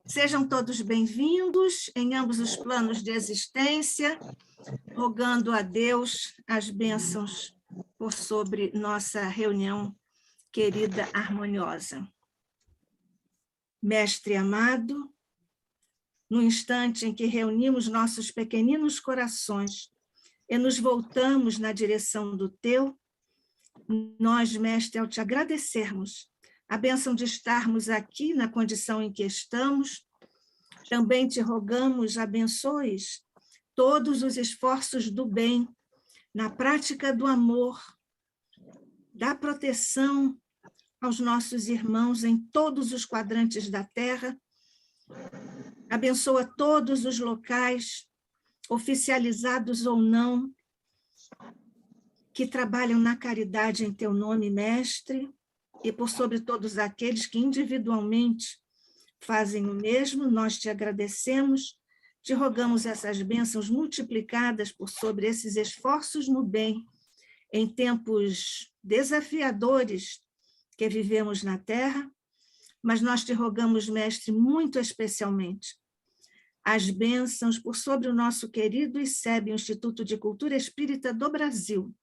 Sejam todos bem-vindos em ambos os planos de existência, rogando a Deus as bênçãos por sobre nossa reunião querida, harmoniosa. Mestre amado, no instante em que reunimos nossos pequeninos corações e nos voltamos na direção do teu, nós, Mestre, ao te agradecermos a bênção de estarmos aqui na condição em que estamos, também te rogamos, abençoes todos os esforços do bem, na prática do amor, da proteção aos nossos irmãos em todos os quadrantes da Terra. Abençoa todos os locais, oficializados ou não, que trabalham na caridade em teu nome, Mestre, e por sobre todos aqueles que individualmente fazem o mesmo, nós te agradecemos, te rogamos essas bênçãos multiplicadas por sobre esses esforços no bem, em tempos desafiadores que vivemos na Terra, mas nós te rogamos, Mestre, muito especialmente, as bênçãos por sobre o nosso querido ICEB, Instituto de Cultura Espírita do Brasil,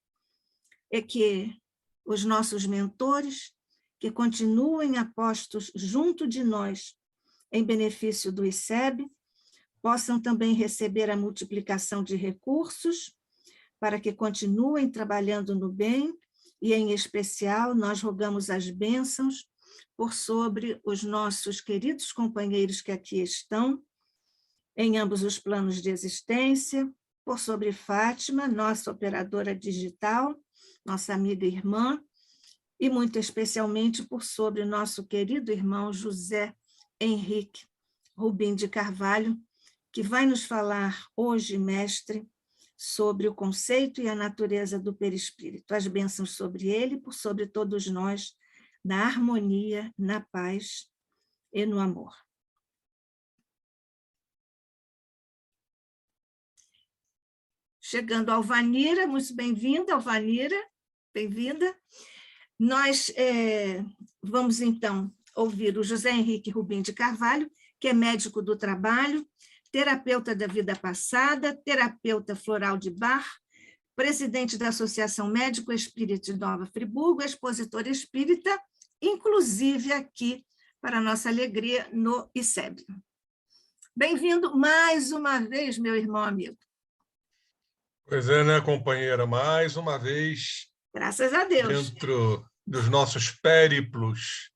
e que os nossos mentores, que continuem apostos junto de nós, em benefício do ICEB, possam também receber a multiplicação de recursos para que continuem trabalhando no bem, e, em especial, nós rogamos as bênçãos por sobre os nossos queridos companheiros que aqui estão, em ambos os planos de existência, por sobre Fátima, nossa operadora digital, nossa amiga e irmã, e muito especialmente por sobre nosso querido irmão José Henrique Rubim de Carvalho, que vai nos falar hoje, mestre, sobre o conceito e a natureza do perispírito. As bênçãos sobre ele, por sobre todos nós, na harmonia, na paz e no amor. Chegando a Alvanira, muito bem-vinda, Alvanira, bem-vinda. Nós vamos, então, ouvir o José Henrique Rubim de Carvalho, que é médico do trabalho, terapeuta da vida passada, terapeuta floral de Bach, presidente da Associação Médico Espírita de Nova Friburgo, expositor espírita, inclusive aqui, para nossa alegria, no ICEB. Bem-vindo mais uma vez, meu irmão amigo. Pois é, né, companheira? Mais uma vez. Graças a Deus. Dentro dos nossos périplos.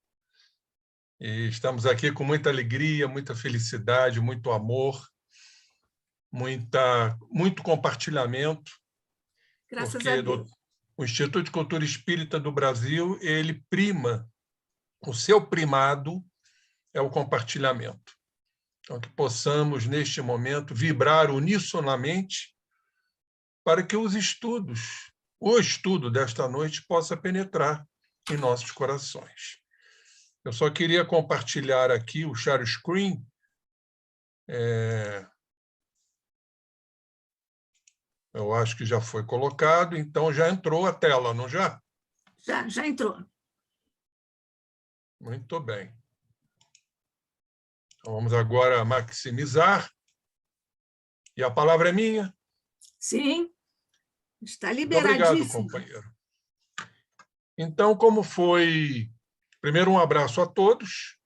E estamos aqui com muita alegria, muita felicidade, muito amor, muito compartilhamento. Graças a Deus. O Instituto de Cultura Espírita do Brasil, ele prima, o seu primado é o compartilhamento. Então, que possamos, neste momento, vibrar unissonamente para que o estudo desta noite possa penetrar em nossos corações. Eu só queria compartilhar aqui o share screen. Eu acho que já foi colocado, então já entrou a tela, não já? Já entrou. Muito bem. Então, vamos agora maximizar. E a palavra é minha? Sim, está liberadíssimo. Muito obrigado, companheiro. Então, como foi... Primeiro, um abraço a todos,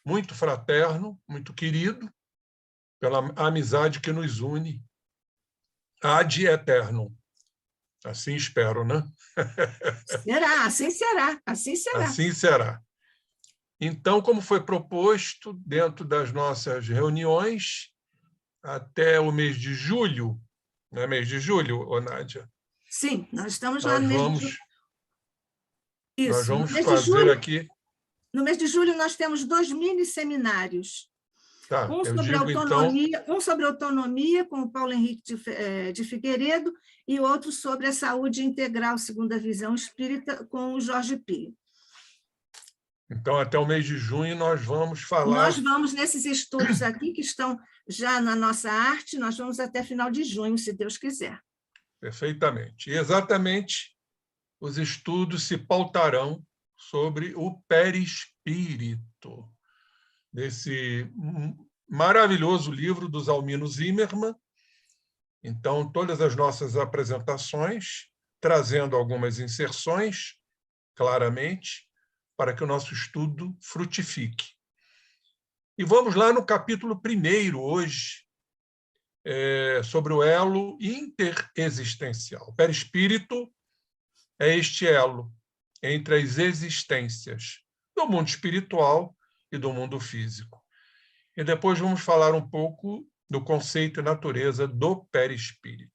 muito fraterno, muito querido, pela amizade que nos une ad eternum. Assim espero, né? Será, assim será, assim será. Assim será. Então, como foi proposto dentro das nossas reuniões, até o mês de julho, não é mês de julho, ô Nádia? Sim, nós estamos lá no mês de julho. Isso, nós vamos fazer aqui... No mês de julho, nós temos 2 mini-seminários. Tá, um sobre autonomia, com o Paulo Henrique de Figueiredo, e outro sobre a saúde integral, segundo a visão espírita, com o Jorge Pio. Então, até o mês de junho, nós vamos falar... Nós vamos nesses estudos aqui, que estão já na nossa arte, nós vamos até final de junho, se Deus quiser. Perfeitamente. E exatamente, os estudos se pautarão sobre o perispírito. desse maravilhoso livro do Zalmino Zimmermann. Então, todas as nossas apresentações, trazendo algumas inserções, claramente, para que o nosso estudo frutifique. E vamos lá no capítulo 1 hoje, sobre o elo interexistencial. O perispírito é este elo entre as existências do mundo espiritual e do mundo físico. E depois vamos falar um pouco do conceito e natureza do perispírito.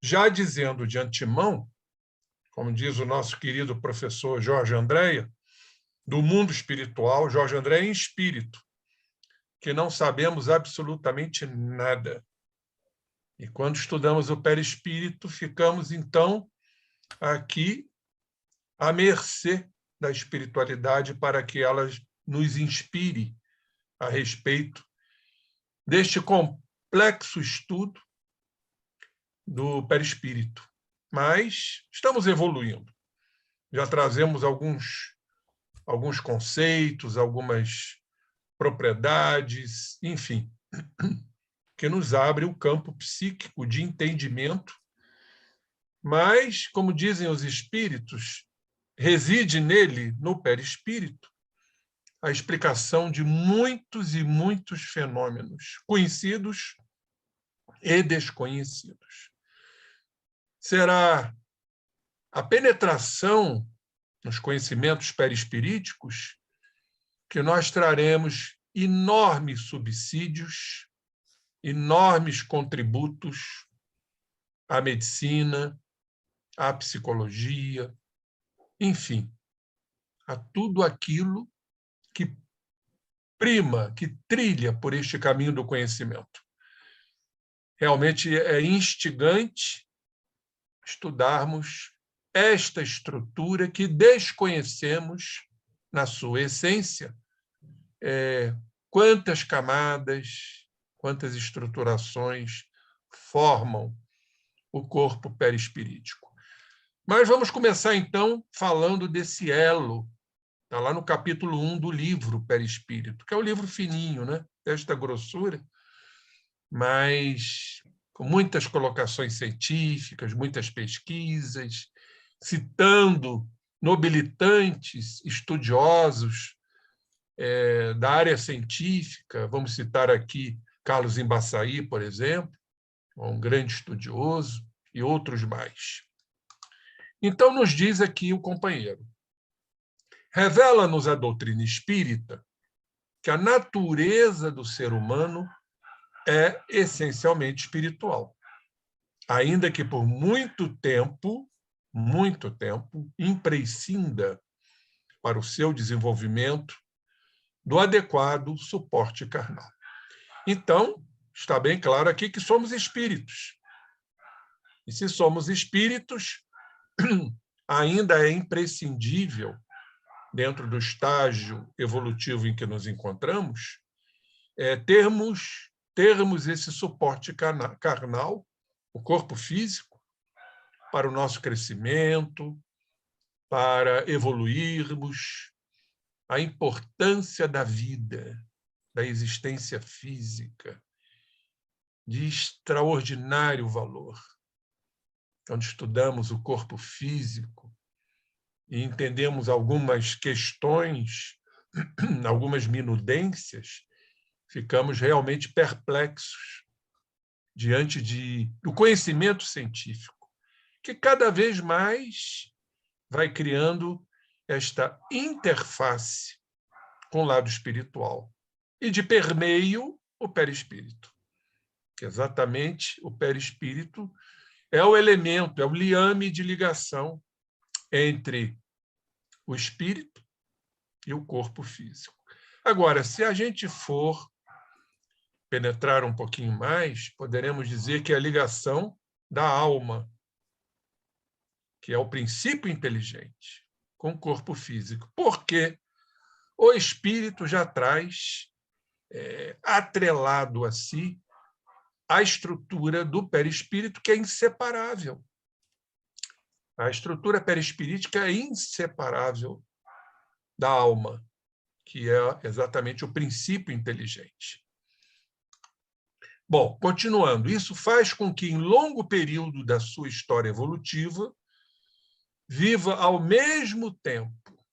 Já dizendo de antemão, como diz o nosso querido professor Jorge Andréa, do mundo espiritual, Jorge Andréa em espírito, que não sabemos absolutamente nada. E quando estudamos o perispírito, ficamos, então, aqui à mercê da espiritualidade para que ela nos inspire a respeito deste complexo estudo do perispírito. Mas estamos evoluindo. Já trazemos alguns conceitos, algumas propriedades, enfim, que nos abre o campo psíquico de entendimento. Mas, como dizem os espíritos, reside nele, no perispírito, a explicação de muitos e muitos fenômenos, conhecidos e desconhecidos. Será a penetração nos conhecimentos perispiríticos que nós traremos enormes subsídios, enormes contributos à medicina, à psicologia, enfim, a tudo aquilo que prima, que trilha por este caminho do conhecimento. Realmente é instigante estudarmos esta estrutura que desconhecemos na sua essência. Quantas camadas, quantas estruturações formam o corpo perispirítico. Mas vamos começar, então, falando desse elo. Está lá no capítulo 1 do livro Perispírito, que é um livro fininho, né? Desta grossura, mas com muitas colocações científicas, muitas pesquisas, citando nobilitantes estudiosos da área científica. Vamos citar aqui Carlos Embaçaí, por exemplo, um grande estudioso, e outros mais. Então, nos diz aqui o companheiro: revela-nos a doutrina espírita que a natureza do ser humano é essencialmente espiritual, ainda que por muito tempo, imprescinda para o seu desenvolvimento do adequado suporte carnal. Então, está bem claro aqui que somos espíritos. E se somos espíritos, ainda é imprescindível, dentro do estágio evolutivo em que nos encontramos, termos esse suporte carnal, o corpo físico, para o nosso crescimento, para evoluirmos, a importância da vida, da existência física, de extraordinário valor. Quando estudamos o corpo físico e entendemos algumas questões, algumas minudências, ficamos realmente perplexos diante do conhecimento científico, que cada vez mais vai criando esta interface com o lado espiritual e de permeio o perispírito. Que exatamente o perispírito é o elemento, é o liame de ligação entre o espírito e o corpo físico. Agora, se a gente for penetrar um pouquinho mais, poderemos dizer que é a ligação da alma, que é o princípio inteligente, com o corpo físico. Porque o espírito já traz atrelado a si a estrutura do perispírito, que é inseparável. A estrutura perispirítica é inseparável da alma, que é exatamente o princípio inteligente. Bom, continuando, isso faz com que, em longo período da sua história evolutiva, viva ao mesmo tempo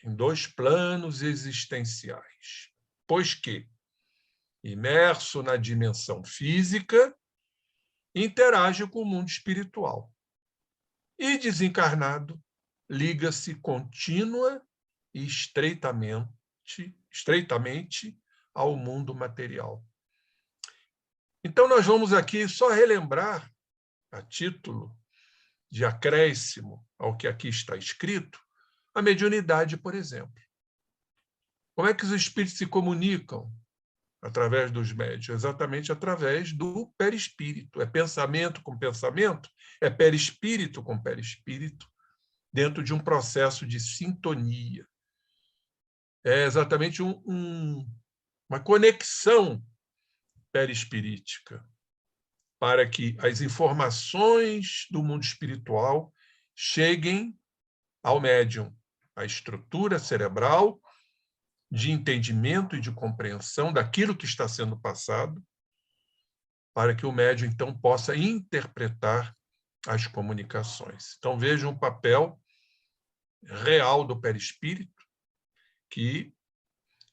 em dois planos existenciais, pois que, imerso na dimensão física, interage com o mundo espiritual e, desencarnado, liga-se contínua e estreitamente ao mundo material. Então, nós vamos aqui só relembrar, a título de acréscimo ao que aqui está escrito, a mediunidade, por exemplo. Como é que os espíritos se comunicam através dos médiuns? Exatamente através do perispírito. É pensamento com pensamento, é perispírito com perispírito, dentro de um processo de sintonia. É exatamente uma conexão perispirítica, para que as informações do mundo espiritual cheguem ao médium, a estrutura cerebral de entendimento e de compreensão daquilo que está sendo passado, para que o médium, então, possa interpretar as comunicações. Então, vejam o papel real do perispírito, que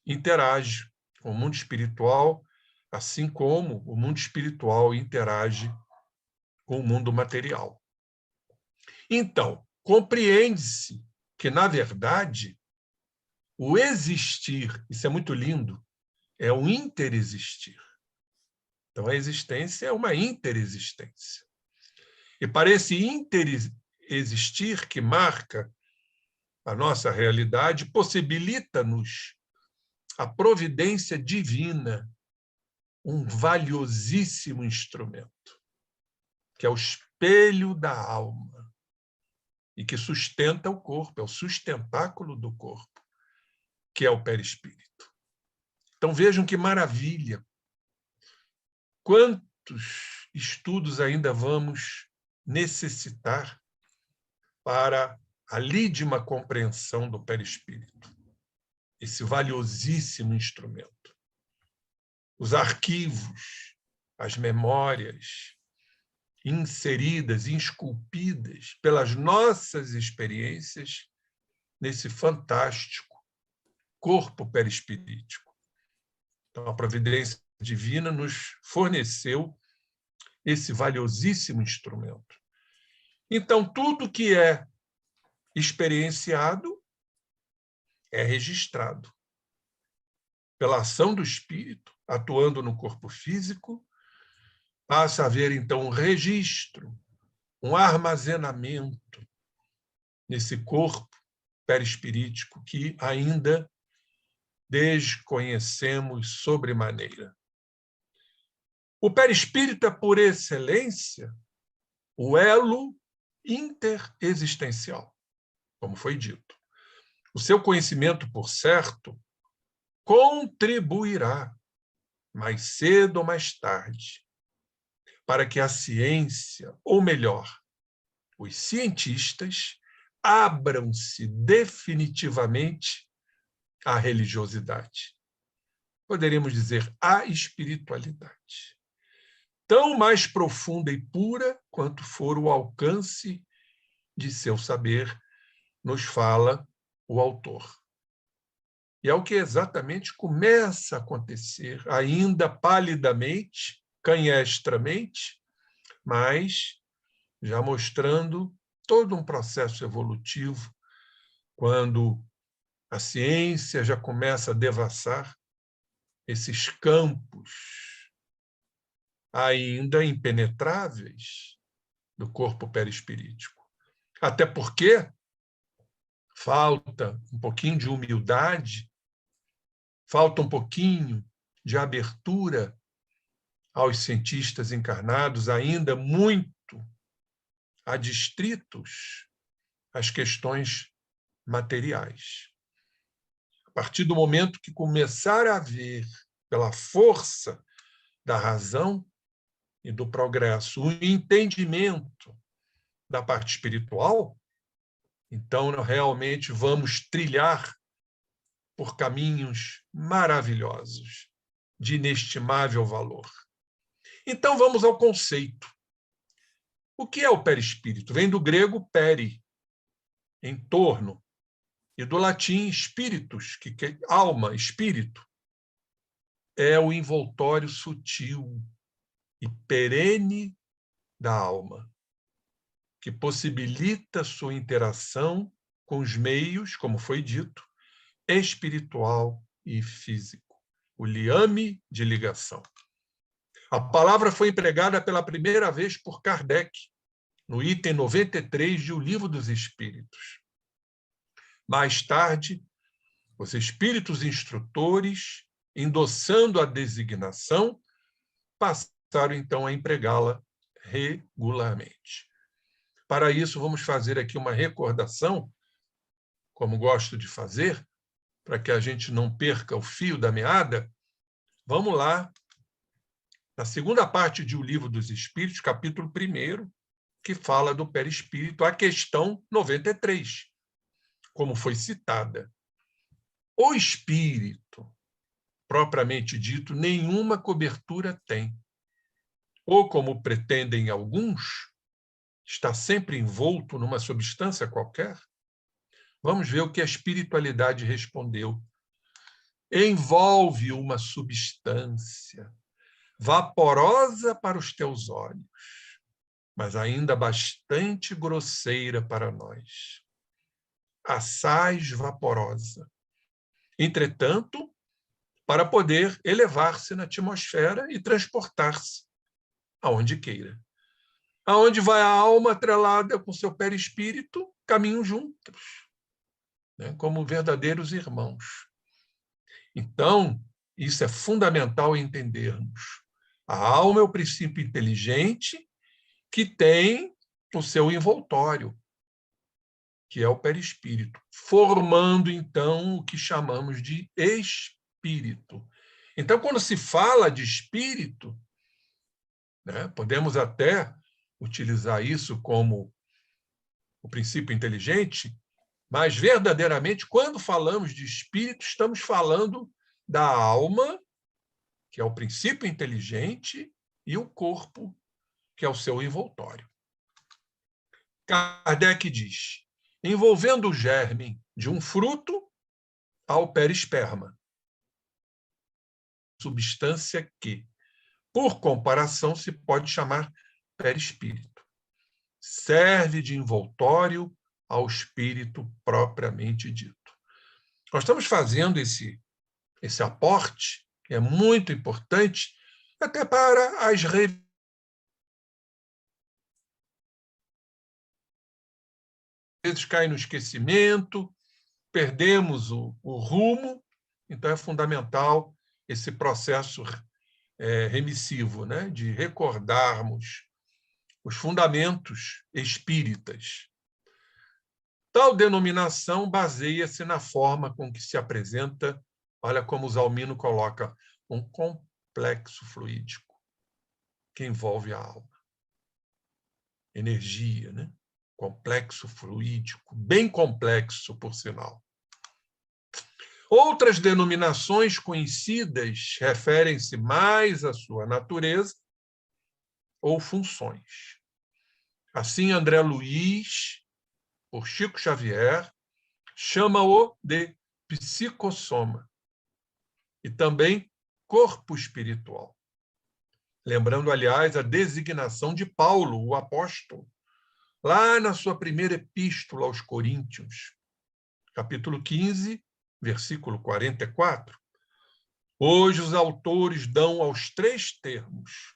interage com o mundo espiritual, assim como o mundo espiritual interage com o mundo material. Então, compreende-se que, na verdade, o existir, isso é muito lindo, é um interexistir. Então, a existência é uma interexistência. E para esse interexistir que marca a nossa realidade, possibilita-nos a providência divina, um valiosíssimo instrumento, que é o espelho da alma e que sustenta o corpo, é o sustentáculo do corpo, que é o perispírito. Então vejam que maravilha! Quantos estudos ainda vamos necessitar para a lídima compreensão do perispírito, esse valiosíssimo instrumento. Os arquivos, as memórias inseridas, esculpidas pelas nossas experiências nesse fantástico corpo perispirítico. Então, a providência divina nos forneceu esse valiosíssimo instrumento. Então, tudo que é experienciado é registrado pela ação do espírito, atuando no corpo físico, passa a haver, então, um registro, um armazenamento nesse corpo perispirítico que ainda desconhecemos sobremaneira. O perispírito é, por excelência, o elo interexistencial, como foi dito. O seu conhecimento, por certo, contribuirá, mais cedo ou mais tarde, para que a ciência, ou melhor, os cientistas, abram-se definitivamente à religiosidade. Poderíamos dizer à espiritualidade. Tão mais profunda e pura quanto for o alcance de seu saber, nos fala o autor. E é o que exatamente começa a acontecer, ainda palidamente, canhestramente, mas já mostrando todo um processo evolutivo, quando a ciência já começa a devassar esses campos ainda impenetráveis do corpo perispirítico. Até porque falta um pouquinho de humildade, falta um pouquinho de abertura aos cientistas encarnados, ainda muito adstritos às questões materiais. A partir do momento que começar a haver, pela força da razão e do progresso, o entendimento da parte espiritual, então realmente vamos trilhar por caminhos maravilhosos, de inestimável valor. Então, vamos ao conceito. O que é o perispírito? Vem do grego peri, em torno, e do latim spiritus, que é alma, espírito. É o envoltório sutil e perene da alma, que possibilita sua interação com os meios, como foi dito, espiritual e físico, o liame de ligação. A palavra foi empregada pela primeira vez por Kardec, no item 93 de O Livro dos Espíritos. Mais tarde, os espíritos instrutores, endossando a designação, passaram então a empregá-la regularmente. Para isso, vamos fazer aqui uma recordação, como gosto de fazer, para que a gente não perca o fio da meada. Vamos lá, na segunda parte de O Livro dos Espíritos, capítulo 1, que fala do perispírito, a questão 93, como foi citada. O espírito, propriamente dito, nenhuma cobertura tem. Ou, como pretendem alguns, está sempre envolto numa substância qualquer? Vamos ver o que a espiritualidade respondeu. Envolve uma substância vaporosa para os teus olhos, mas ainda bastante grosseira para nós. Assaz vaporosa. Entretanto, para poder elevar-se na atmosfera e transportar-se aonde queira. Aonde vai a alma atrelada com seu perispírito, caminham juntos, né, como verdadeiros irmãos. Então, isso é fundamental entendermos. A alma é o princípio inteligente que tem o seu envoltório, que é o perispírito, formando, então, o que chamamos de espírito. Então, quando se fala de espírito, né, podemos até utilizar isso como o princípio inteligente, mas, verdadeiramente, quando falamos de espírito, estamos falando da alma, que é o princípio inteligente, e o corpo, que é o seu envoltório. Kardec diz: envolvendo o germe de um fruto ao perisperma, substância que, por comparação, se pode chamar perispírito. Serve de envoltório ao espírito propriamente dito. Nós estamos fazendo esse aporte, que é muito importante, até para as vezes cai no esquecimento, perdemos o rumo, então é fundamental esse processo remissivo, né, de recordarmos os fundamentos espíritas. Tal denominação baseia-se na forma com que se apresenta, olha como o Zalmino coloca, um complexo fluídico que envolve a alma. Energia, né? Complexo fluídico, bem complexo, por sinal. Outras denominações conhecidas referem-se mais à sua natureza ou funções. Assim, André Luiz, por Chico Xavier, chama-o de psicossoma e também corpo espiritual. Lembrando, aliás, a designação de Paulo, o apóstolo, lá na sua primeira epístola aos Coríntios, capítulo 15, versículo 44. Hoje os autores dão aos três termos,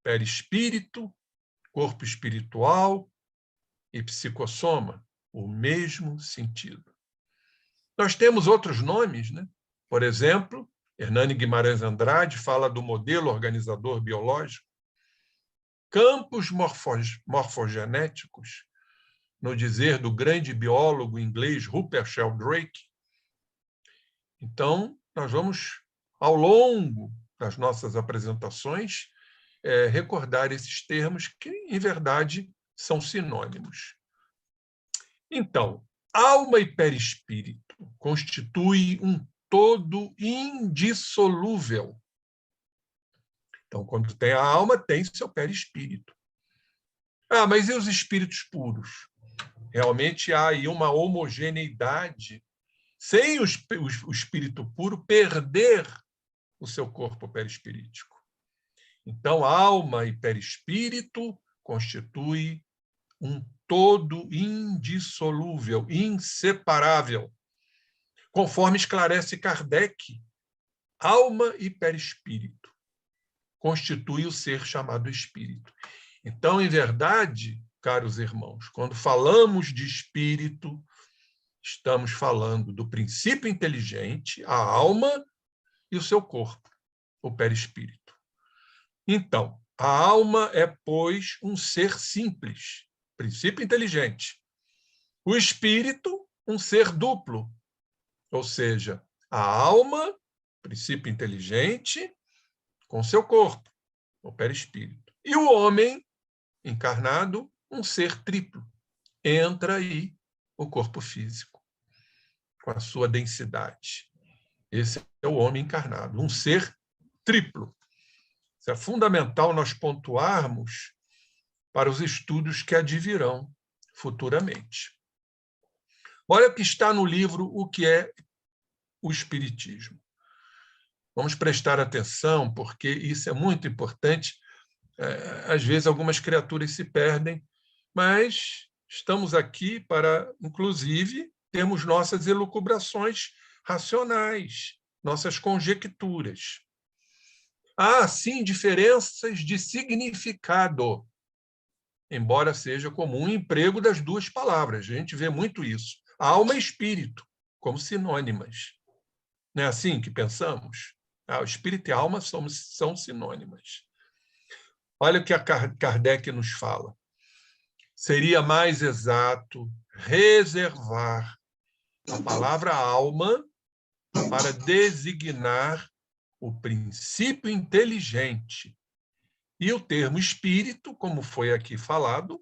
perispírito, corpo espiritual e psicossoma, o mesmo sentido. Nós temos outros nomes, né? Por exemplo, Hernani Guimarães Andrade fala do modelo organizador biológico, campos morfogenéticos, no dizer do grande biólogo inglês Rupert Sheldrake. Então, nós vamos, ao longo das nossas apresentações, recordar esses termos que, em verdade, são sinônimos. Então, alma e perispírito, constitui um todo indissolúvel. Então, quando tem a alma, tem seu perispírito. Ah, mas e os espíritos puros? Realmente há aí uma homogeneidade, sem o espírito puro perder o seu corpo perispirítico. Então, alma e perispírito constituem um todo indissolúvel, inseparável. Conforme esclarece Kardec, alma e perispírito constituem o ser chamado espírito. Então, em verdade, caros irmãos, quando falamos de espírito, estamos falando do princípio inteligente, a alma e o seu corpo, o perispírito. Então, a alma é, pois, um ser simples, princípio inteligente. O espírito, um ser duplo, ou seja, a alma, princípio inteligente, com seu corpo, o perispírito. E o homem encarnado, um ser triplo. Entra aí o corpo físico, com a sua densidade. Esse é o homem encarnado, um ser triplo. Isso é fundamental nós pontuarmos para os estudos que advirão futuramente. Olha o que está no livro O que é o Espiritismo. Vamos prestar atenção, porque isso é muito importante. Às vezes, algumas criaturas se perdem, mas estamos aqui para, inclusive, termos nossas elucubrações racionais, nossas conjecturas. Há, sim, diferenças de significado, embora seja comum o emprego das duas palavras. A gente vê muito isso. Alma e espírito, como sinônimas. Não é assim que pensamos? O espírito e a alma são sinônimas. Olha o que a Kardec nos fala. Seria mais exato reservar a palavra alma para designar o princípio inteligente e o termo espírito, como foi aqui falado,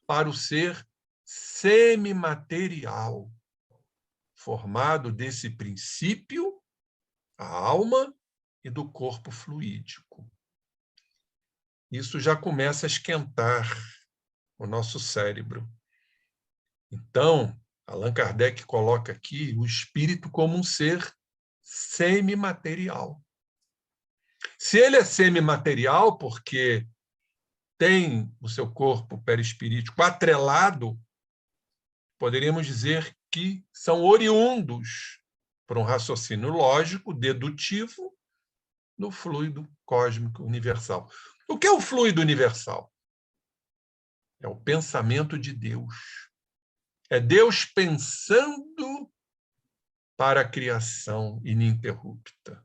para o ser semimaterial, formado desse princípio, a alma e do corpo fluídico. Isso já começa a esquentar o nosso cérebro. Então, Allan Kardec coloca aqui o espírito como um ser semimaterial. Se ele é semimaterial, porque tem o seu corpo perispirítico atrelado, poderíamos dizer que são oriundos, por um raciocínio lógico, dedutivo, do fluido cósmico universal. O que é o fluido universal? É o pensamento de Deus. É Deus pensando para a criação ininterrupta.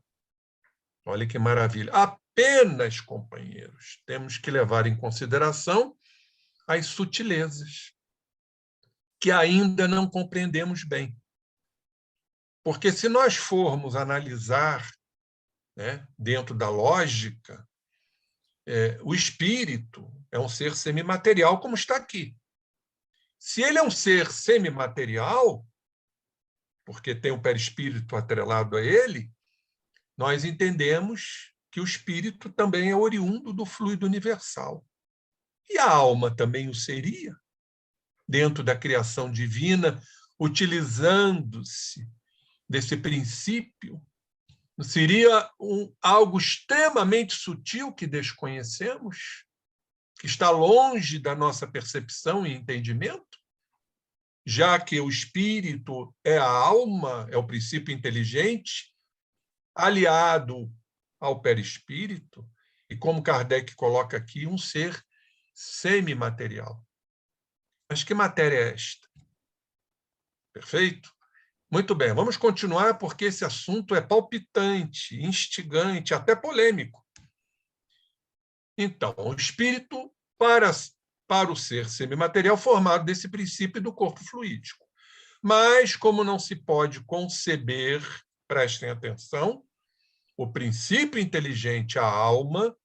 Olha que maravilha. Apenas, companheiros, temos que levar em consideração as sutilezas, que ainda não compreendemos bem. Porque se nós formos analisar, né, dentro da lógica, o espírito é um ser semimaterial, como está aqui. Se ele é um ser semimaterial, porque tem o perispírito atrelado a ele, nós entendemos que o espírito também é oriundo do fluido universal. E a alma também o seria, dentro da criação divina, utilizando-se desse princípio. Seria algo extremamente sutil que desconhecemos, que está longe da nossa percepção e entendimento, já que o espírito é a alma, é o princípio inteligente, aliado ao perispírito, e como Kardec coloca aqui, um ser semimaterial. Mas que matéria é esta? Perfeito? Muito bem, vamos continuar, porque esse assunto é palpitante, instigante, até polêmico. Então, o espírito, para o ser semimaterial, formado desse princípio do corpo fluídico. Mas, como não se pode conceber, prestem atenção, o princípio inteligente, a alma,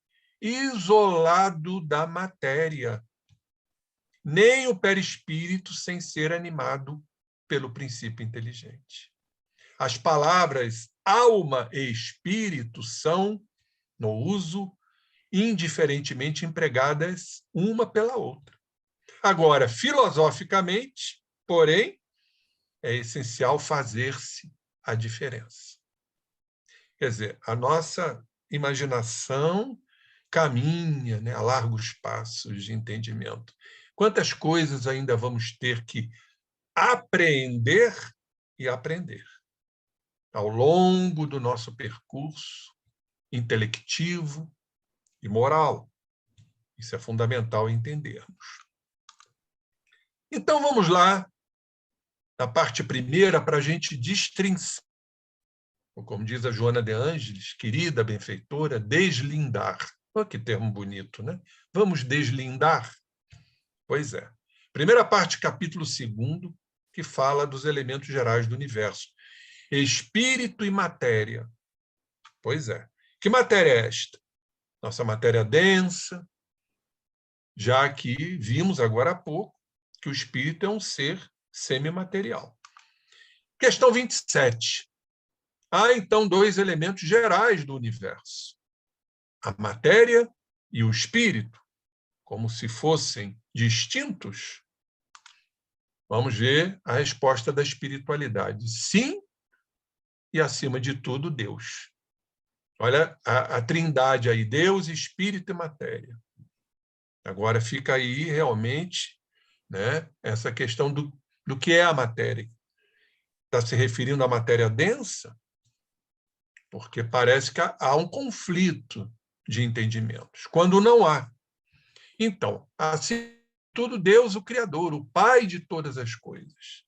isolado da matéria, nem o perispírito sem ser animado pelo princípio inteligente. As palavras alma e espírito são, no uso, indiferentemente empregadas uma pela outra. Agora, filosoficamente, porém, é essencial fazer-se a diferença. Quer dizer, a nossa imaginação caminha, né, a largos passos de entendimento. Quantas coisas ainda vamos ter que apreender e aprender ao longo do nosso percurso intelectivo e moral. Isso é fundamental entendermos. Então, vamos lá, na parte primeira, para a gente destrinçar, ou como diz a Joana de Ângeles, querida benfeitora, deslindar. Olha que termo bonito, né? Vamos deslindar? Pois é. Primeira parte, capítulo 2, que fala dos elementos gerais do universo. Espírito e matéria. Pois é. Que matéria é esta? Nossa matéria densa, já que vimos agora há pouco que o espírito é um ser semimaterial. Questão 27. Há, então, dois elementos gerais do universo: a matéria e o espírito, como se fossem distintos. Vamos ver a resposta da espiritualidade. Sim, e, acima de tudo, Deus. Olha a trindade aí, Deus, espírito e matéria. Agora fica aí, realmente, né, essa questão do que é a matéria. Está se referindo à matéria densa? Porque parece que há um conflito de entendimentos, quando não há. Então, assim, tudo Deus, o Criador, o Pai de todas as coisas.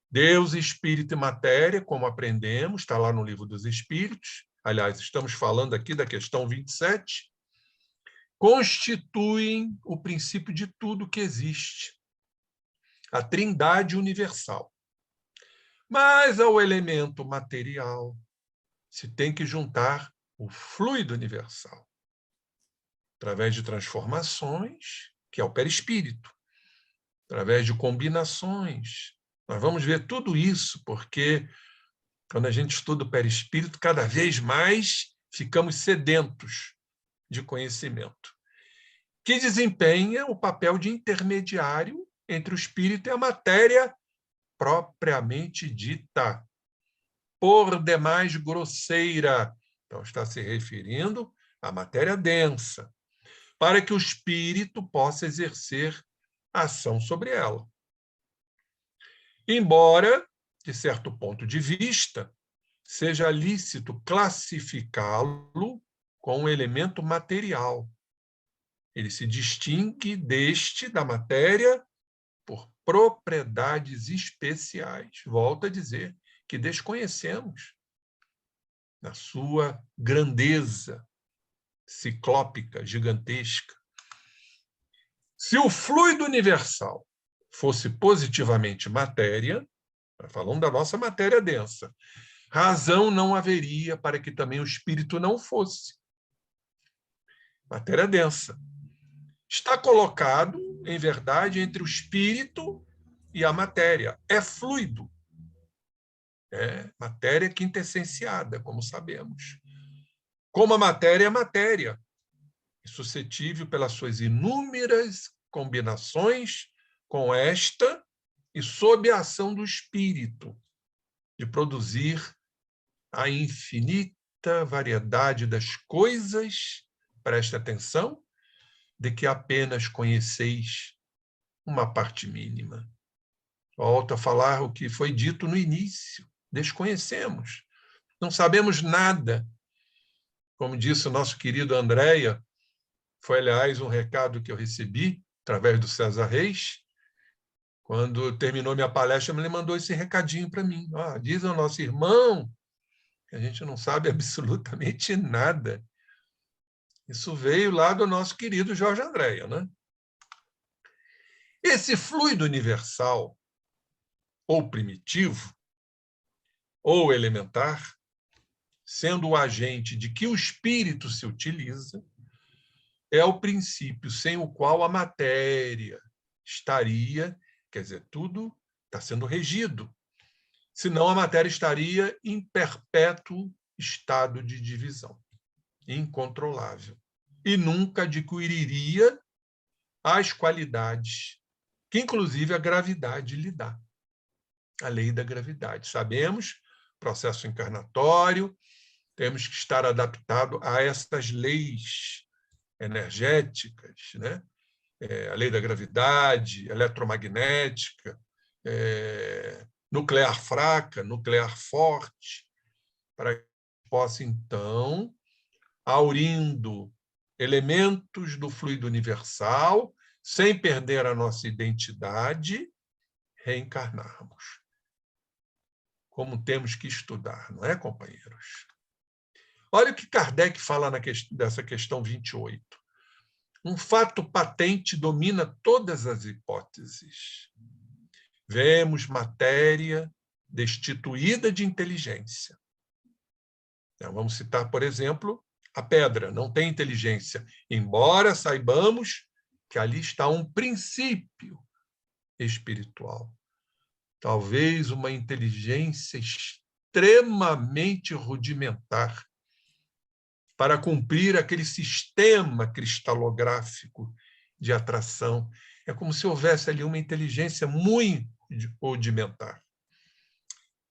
Deus, Espírito e matéria, como aprendemos, está lá no Livro dos Espíritos, aliás, estamos falando aqui da questão 27, constituem o princípio de tudo que existe, a trindade universal. Mas ao elemento material se tem que juntar o fluido universal, através de transformações, que é o perispírito, através de combinações. Nós vamos ver tudo isso, porque quando a gente estuda o perispírito, cada vez mais ficamos sedentos de conhecimento, que desempenha o papel de intermediário entre o espírito e a matéria propriamente dita, por demais grosseira. Então, está se referindo à matéria densa, para que o espírito possa exercer ação sobre ela. Embora, de certo ponto de vista, seja lícito classificá-lo com um elemento material. Ele se distingue da matéria, por propriedades especiais. Volto a dizer que desconhecemos, na sua grandeza ciclópica, gigantesca. Se o fluido universal fosse positivamente matéria, falando da nossa matéria densa, razão não haveria para que também o espírito não fosse. Matéria densa. Está colocado, em verdade, entre o espírito e a matéria. É fluido. É matéria quintessenciada, como sabemos. Como a matéria é matéria, suscetível pelas suas inúmeras combinações com esta e sob a ação do espírito, de produzir a infinita variedade das coisas, preste atenção, de que apenas conheceis uma parte mínima. Volto a falar o que foi dito no início. Desconhecemos, não sabemos nada. Como disse o nosso querido Andréia, foi, aliás, um recado que eu recebi através do César Reis, quando terminou minha palestra, ele mandou esse recadinho para mim. Diz ao nosso irmão que a gente não sabe absolutamente nada. Isso veio lá do nosso querido Jorge Andréia, né? Esse fluido universal, ou primitivo, ou elementar, sendo o agente de que o espírito se utiliza, é o princípio sem o qual a matéria estaria, quer dizer, tudo está sendo regido senão a matéria estaria em perpétuo estado de divisão, incontrolável, e nunca adquiriria as qualidades que, inclusive, a gravidade lhe dá. A lei da gravidade. Sabemos, processo encarnatório, temos que estar adaptado a essas leis energéticas, né? A lei da gravidade, eletromagnética, nuclear fraca, nuclear forte, para que possa, então, aurindo elementos do fluido universal, sem perder a nossa identidade, reencarnarmos. Como temos que estudar, não é, companheiros? Olha o que Kardec fala dessa questão 28. Um fato patente domina todas as hipóteses. Vemos matéria destituída de inteligência. Então, vamos citar, por exemplo, a pedra. Não tem inteligência, embora saibamos que ali está um princípio espiritual. Talvez uma inteligência extremamente rudimentar para cumprir aquele sistema cristalográfico de atração. É como se houvesse ali uma inteligência muito rudimentar.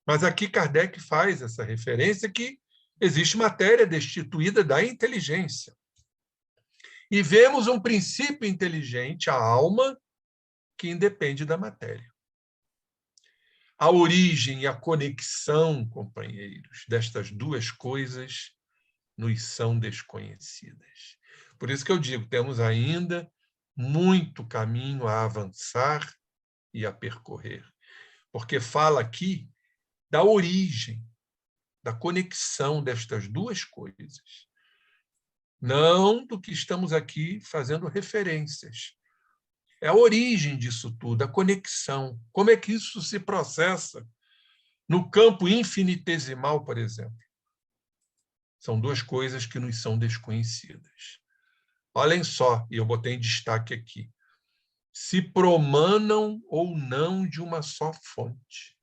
Mas aqui Kardec faz essa referência que existe matéria destituída da inteligência. E vemos um princípio inteligente, a alma, que independe da matéria. A origem e a conexão, companheiros, destas duas coisas nos são desconhecidas. Por isso que eu digo, temos ainda muito caminho a avançar e a percorrer. Porque fala aqui da origem, da conexão destas duas coisas. Não do que estamos aqui fazendo referências. É a origem disso tudo, a conexão. Como é que isso se processa no campo infinitesimal, por exemplo? São duas coisas que nos são desconhecidas. Olhem só, e eu botei em destaque aqui, se promanam ou não de uma só fonte.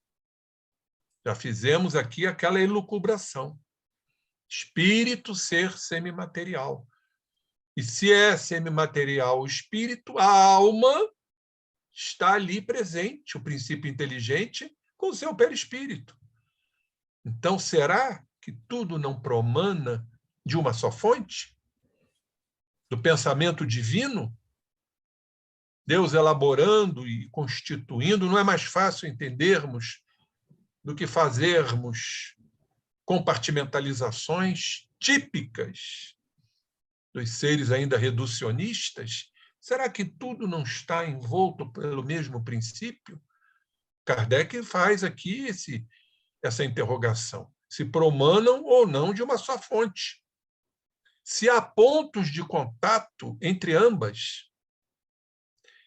Já fizemos aqui aquela elucubração. Espírito, ser semimaterial. E se é semimaterial o espírito, a alma está ali presente, o princípio inteligente, com o seu perispírito. Então, será que tudo não promana de uma só fonte? Do pensamento divino? Deus elaborando e constituindo, não é mais fácil entendermos do que fazermos compartimentalizações típicas dos seres ainda reducionistas? Será que tudo não está envolto pelo mesmo princípio? Kardec faz aqui essa interrogação. Se promanam ou não de uma só fonte. Se há pontos de contato entre ambas.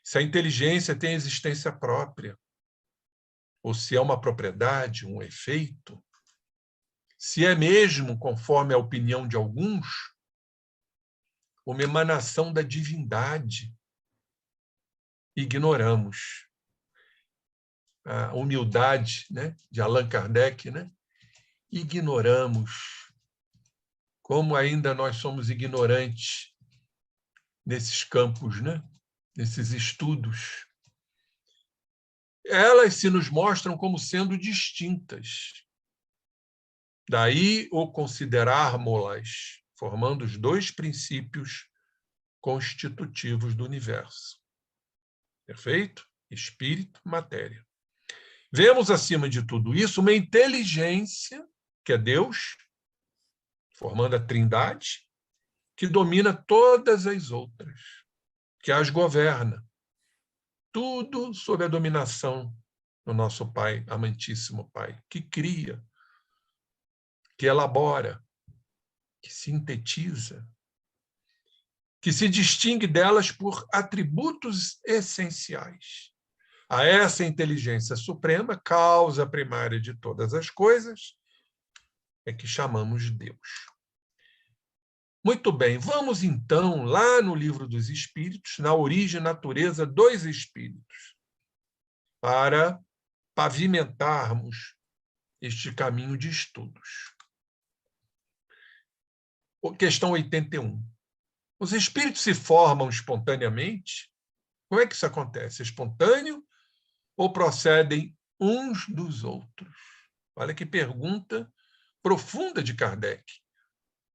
Se a inteligência tem existência própria. Ou se é uma propriedade, um efeito. Se é mesmo, conforme a opinião de alguns, uma emanação da divindade. Ignoramos. A humildade, né, de Allan Kardec, né? Ignoramos. Como ainda nós somos ignorantes nesses campos, né? Nesses estudos. Elas se nos mostram como sendo distintas. Daí o considerarmos-las, formando os dois princípios constitutivos do universo. Perfeito? Espírito, matéria. Vemos, acima de tudo isso, uma inteligência, que é Deus, formando a Trindade, que domina todas as outras, que as governa. Tudo sob a dominação do nosso Pai, amantíssimo Pai, que cria, que elabora, que sintetiza, que se distingue delas por atributos essenciais. A essa inteligência suprema, causa primária de todas as coisas, é que chamamos Deus. Muito bem, vamos então lá no Livro dos Espíritos, na origem e natureza dos espíritos, para pavimentarmos este caminho de estudos. Questão 81. Os espíritos se formam espontaneamente? Como é que isso acontece? É espontâneo ou procedem uns dos outros? Olha que pergunta profunda de Kardec,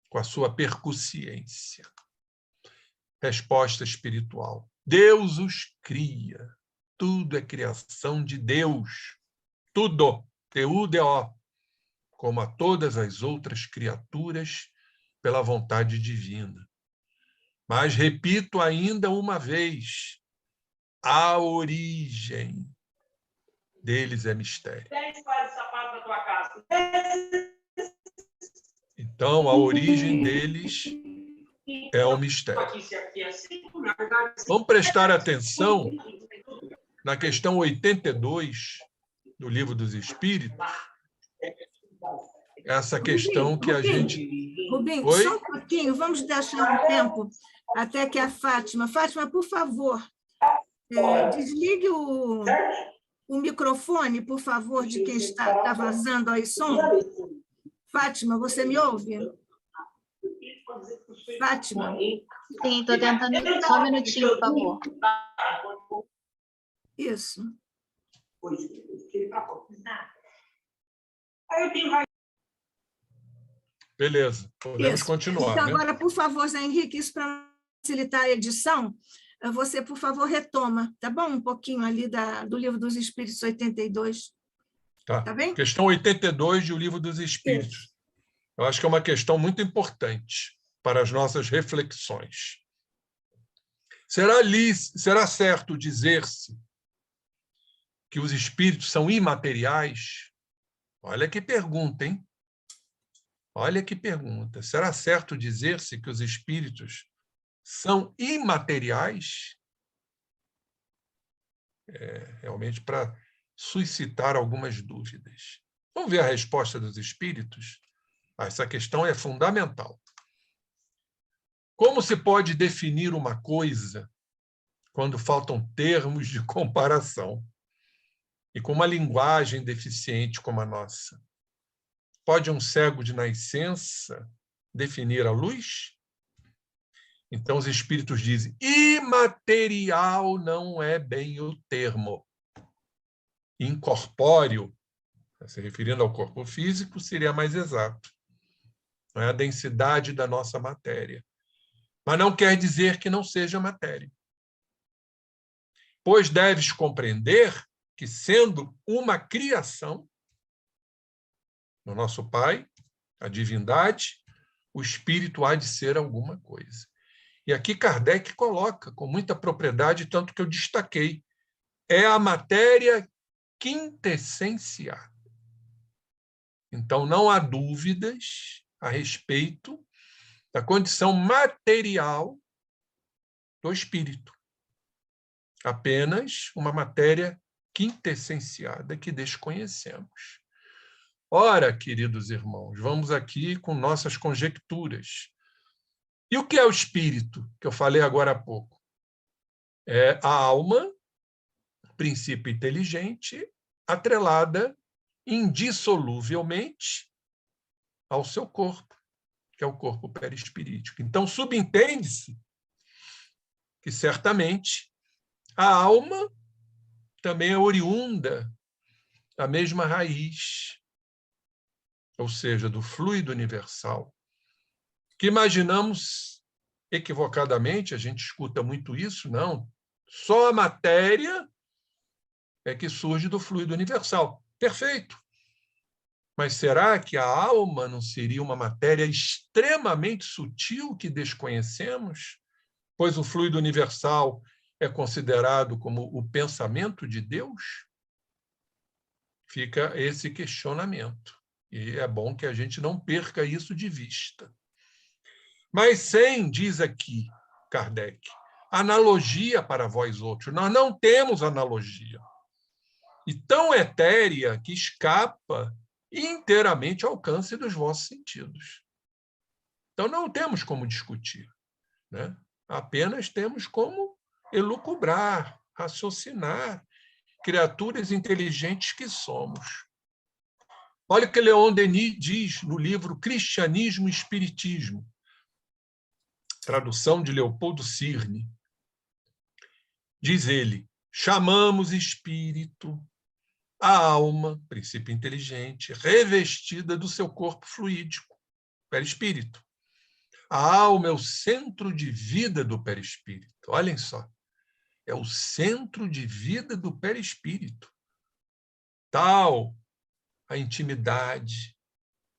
com a sua percussiência. Resposta espiritual. Deus os cria. Tudo é criação de Deus. Tudo. T-U-D-O. Como a todas as outras criaturas, pela vontade divina. Mas repito ainda uma vez, a origem deles é mistério. Então, a origem deles é o mistério. Vamos prestar atenção na questão 82 do Livro dos Espíritos, essa questão que a gente... Rubinho, Oi? só um pouquinho, vamos deixar um tempo até que a Fátima... Fátima, por favor, desligue o microfone, por favor, de quem está vazando aí som. Fátima, você me ouve? Fátima? Sim, estou tentando. Só um minutinho, por favor. Isso. Beleza, podemos Isso. continuar. Então, né? agora, por favor, Zé Henrique, isso para facilitar a edição, você, por favor, retoma, tá bom? Um pouquinho ali do Livro dos Espíritos 82. Tá bem? Questão 82 do Livro dos Espíritos. Isso. Eu acho que é uma questão muito importante para as nossas reflexões. Será certo dizer-se que os espíritos são imateriais? Olha que pergunta, hein? Olha que pergunta. Será certo dizer-se que os espíritos são imateriais? Realmente para suscitar algumas dúvidas. Vamos ver a resposta dos espíritos? Essa questão é fundamental. Como se pode definir uma coisa quando faltam termos de comparação? E com uma linguagem deficiente como a nossa? Pode um cego de nascença definir a luz? Então, os espíritos dizem, imaterial não é bem o termo. Incorpóreo, se referindo ao corpo físico, seria mais exato. Não é a densidade da nossa matéria. Mas não quer dizer que não seja matéria. Pois deves compreender que, sendo uma criação, no nosso Pai, a divindade, o espírito há de ser alguma coisa. E aqui Kardec coloca com muita propriedade, tanto que eu destaquei, é a matéria quintessenciada. Então, não há dúvidas a respeito da condição material do espírito. Apenas uma matéria quintessenciada que desconhecemos. Ora, queridos irmãos, vamos aqui com nossas conjecturas. E o que é o espírito, que eu falei agora há pouco? É a alma, princípio inteligente, atrelada indissoluvelmente ao seu corpo, que é o corpo perispirítico. Então, subentende-se que, certamente, a alma também é oriunda da mesma raiz, ou seja, do fluido universal, que imaginamos equivocadamente, a gente escuta muito isso, não, só a matéria é que surge do fluido universal. Perfeito. Mas será que a alma não seria uma matéria extremamente sutil que desconhecemos? Pois o fluido universal é considerado como o pensamento de Deus? Fica esse questionamento. E é bom que a gente não perca isso de vista. Mas sem, diz aqui Kardec, analogia para vós outros. Nós não temos analogia. E tão etérea que escapa inteiramente ao alcance dos vossos sentidos. Então, não temos como discutir, né? Apenas temos como elucubrar, raciocinar, criaturas inteligentes que somos. Olha o que Leon Denis diz no livro Cristianismo e Espiritismo, tradução de Leopoldo Cirne. Diz ele: chamamos espírito a alma, princípio inteligente, revestida do seu corpo fluídico, perispírito. A alma é o centro de vida do perispírito. Olhem só. É o centro de vida do perispírito. Tal a intimidade,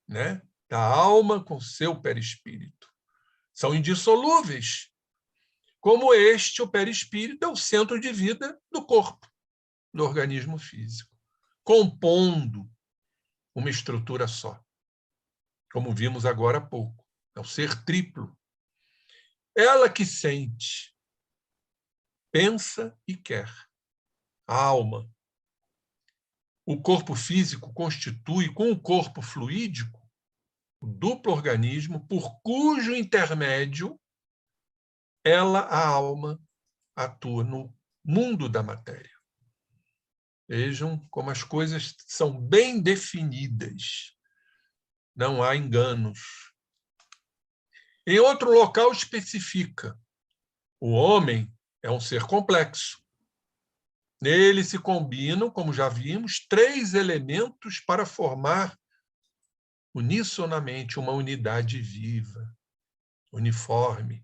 né, da alma com seu perispírito. São indissolúveis. Como este, o perispírito é o centro de vida do corpo, do organismo físico, compondo uma estrutura só. Como vimos agora há pouco. É o ser triplo. Ela que sente, pensa e quer. A alma. O corpo físico constitui, com o corpo fluídico, o duplo organismo por cujo intermédio ela, a alma, atua no mundo da matéria. Vejam como as coisas são bem definidas. Não há enganos. Em outro local especifica: o homem é um ser complexo. Nele se combinam, como já vimos, 3 elementos para formar unissonamente uma unidade viva, uniforme,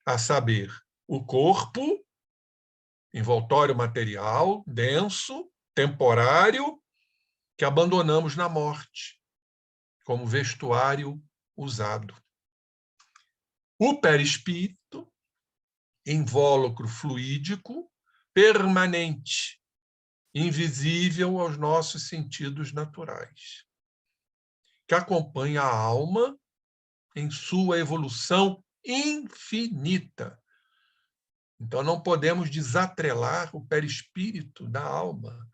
a saber, o corpo, envoltório material, denso, temporário, que abandonamos na morte, como vestuário usado. O perispírito, invólucro fluídico, permanente, invisível aos nossos sentidos naturais, que acompanha a alma em sua evolução infinita. Então, não podemos desatrelar o perispírito da alma.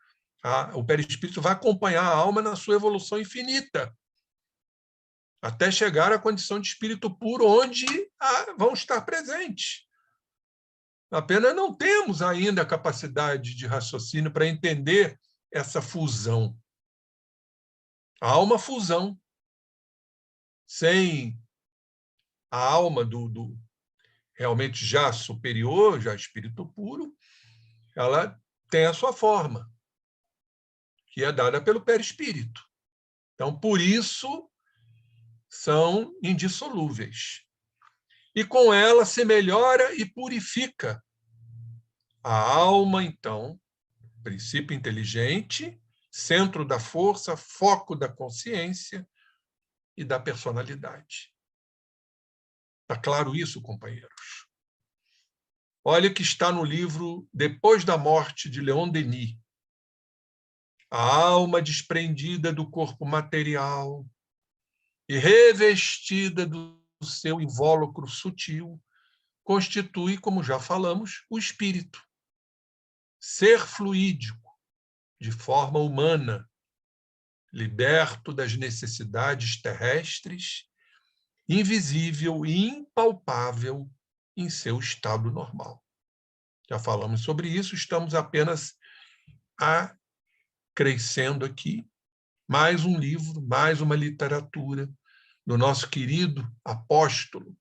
O perispírito vai acompanhar a alma na sua evolução infinita, até chegar à condição de espírito puro, onde vão estar presentes. Apenas não temos ainda a capacidade de raciocínio para entender essa fusão. Há uma fusão. Sem a alma do realmente já superior, já espírito puro, ela tem a sua forma, que é dada pelo perispírito. Então, por isso, são indissolúveis. E com ela se melhora e purifica. A alma, então, princípio inteligente, centro da força, foco da consciência e da personalidade. Está claro isso, companheiros? Olha o que está no livro Depois da Morte, de Leon Denis. A alma desprendida do corpo material e revestida do seu invólucro sutil constitui, como já falamos, o espírito. Ser fluídico, de forma humana, liberto das necessidades terrestres, invisível e impalpável em seu estado normal. Já falamos sobre isso, estamos apenas acrescendo aqui mais um livro, mais uma literatura do nosso querido apóstolo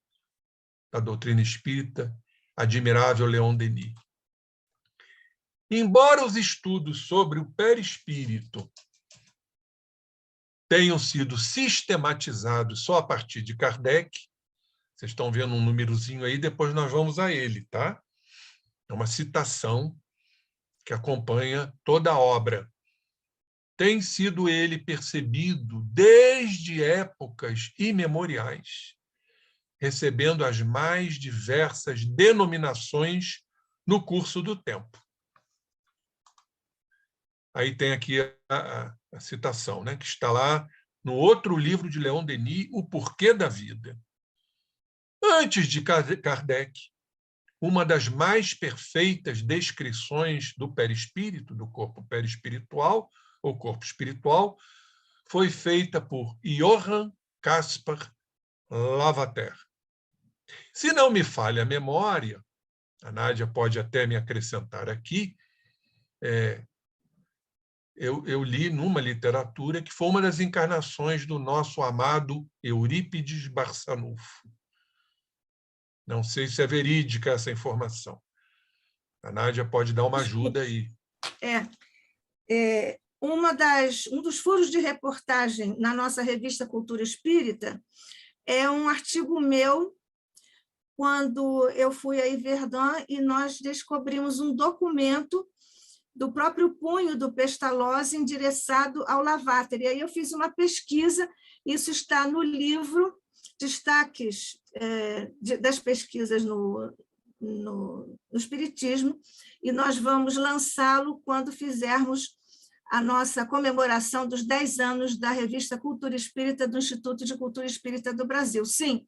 da doutrina espírita, admirável Leon Denis. Embora os estudos sobre o perispírito tenham sido sistematizados só a partir de Kardec, vocês estão vendo um númerozinho aí, depois nós vamos a ele, tá? É uma citação que acompanha toda a obra. Tem sido ele percebido desde épocas imemoriais, recebendo as mais diversas denominações no curso do tempo. Aí tem aqui a citação, né, que está lá no outro livro de Leon Denis, O Porquê da Vida. Antes de Kardec, uma das mais perfeitas descrições do perispírito, do corpo perispiritual, ou corpo espiritual, foi feita por Johann Caspar Lavater. Se não me falha a memória, a Nádia pode até me acrescentar aqui, eu li numa literatura que foi uma das encarnações do nosso amado Eurípides Barçanufo. Não sei se é verídica essa informação. A Nádia pode dar uma ajuda aí. Um dos furos de reportagem na nossa revista Cultura Espírita é um artigo meu, quando eu fui a Yverdon e nós descobrimos um documento do próprio punho do Pestalozzi endereçado ao Lavater. E aí eu fiz uma pesquisa, isso está no livro Destaques das Pesquisas no Espiritismo, e nós vamos lançá-lo quando fizermos a nossa comemoração dos 10 anos da revista Cultura Espírita do Instituto de Cultura Espírita do Brasil. Sim,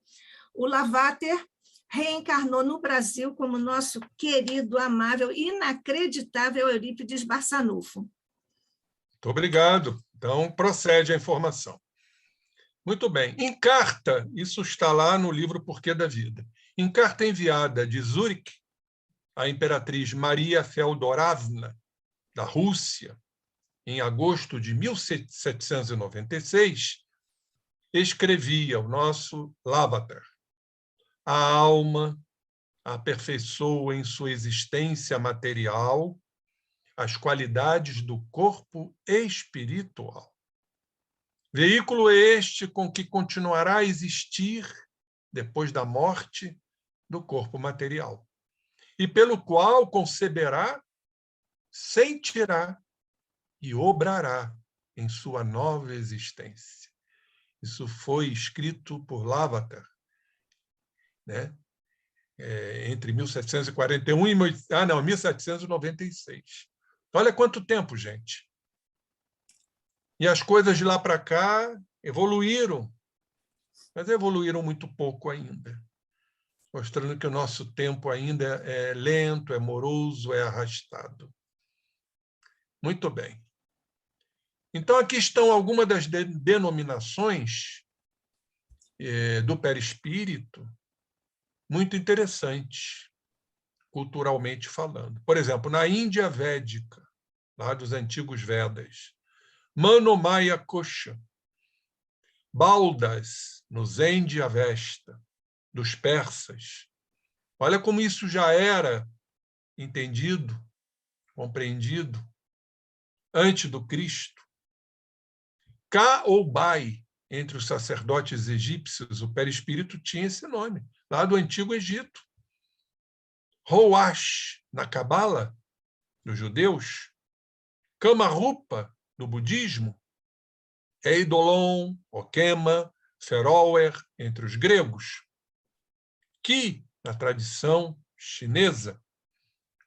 o Lavater reencarnou no Brasil como nosso querido, amável, inacreditável Eurípides Barçanufo. Muito obrigado. Então, procede a informação. Muito bem. Em carta, isso está lá no livro Porquê da Vida. Em carta enviada de Zurique à imperatriz Maria Feodorovna, da Rússia, em agosto de 1796, escrevia o nosso Lavater: a alma aperfeiçoa em sua existência material as qualidades do corpo espiritual. Veículo este com que continuará a existir, depois da morte, do corpo material, e pelo qual conceberá, sentirá e obrará em sua nova existência. Isso foi escrito por Lavater, né? Entre 1741 e 1796. Olha quanto tempo, gente. E as coisas de lá para cá evoluíram, mas evoluíram muito pouco ainda, mostrando que o nosso tempo ainda é lento, é moroso, é arrastado. Muito bem. Então, aqui estão algumas das denominações do perispírito muito interessantes, culturalmente falando. Por exemplo, na Índia Védica, lá dos antigos Vedas, Manomaya Kosha, Baldas, no Zen de Avesta, dos persas. Olha como isso já era entendido, compreendido, antes do Cristo. Ka ou Bai, entre os sacerdotes egípcios, o perispírito tinha esse nome, lá do Antigo Egito. Roash, na Cabala, dos judeus. Kamarupa, no budismo. Eidolon, Okema, Feroer, entre os gregos. Ki, na tradição chinesa.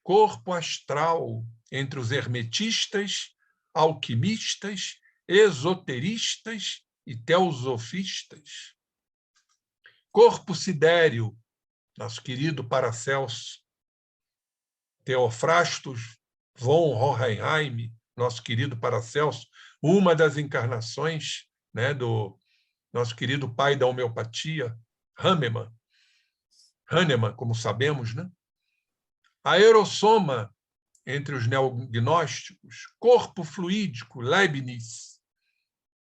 Corpo astral, entre os hermetistas, alquimistas, esoteristas e teosofistas. Corpo sidéreo, nosso querido Paracelso. Teofrastos von Hohenheim, nosso querido Paracelso, uma das encarnações, né, do nosso querido pai da homeopatia, Hahnemann, como sabemos, né? Aerossoma, entre os neognósticos. Corpo fluídico, Leibniz.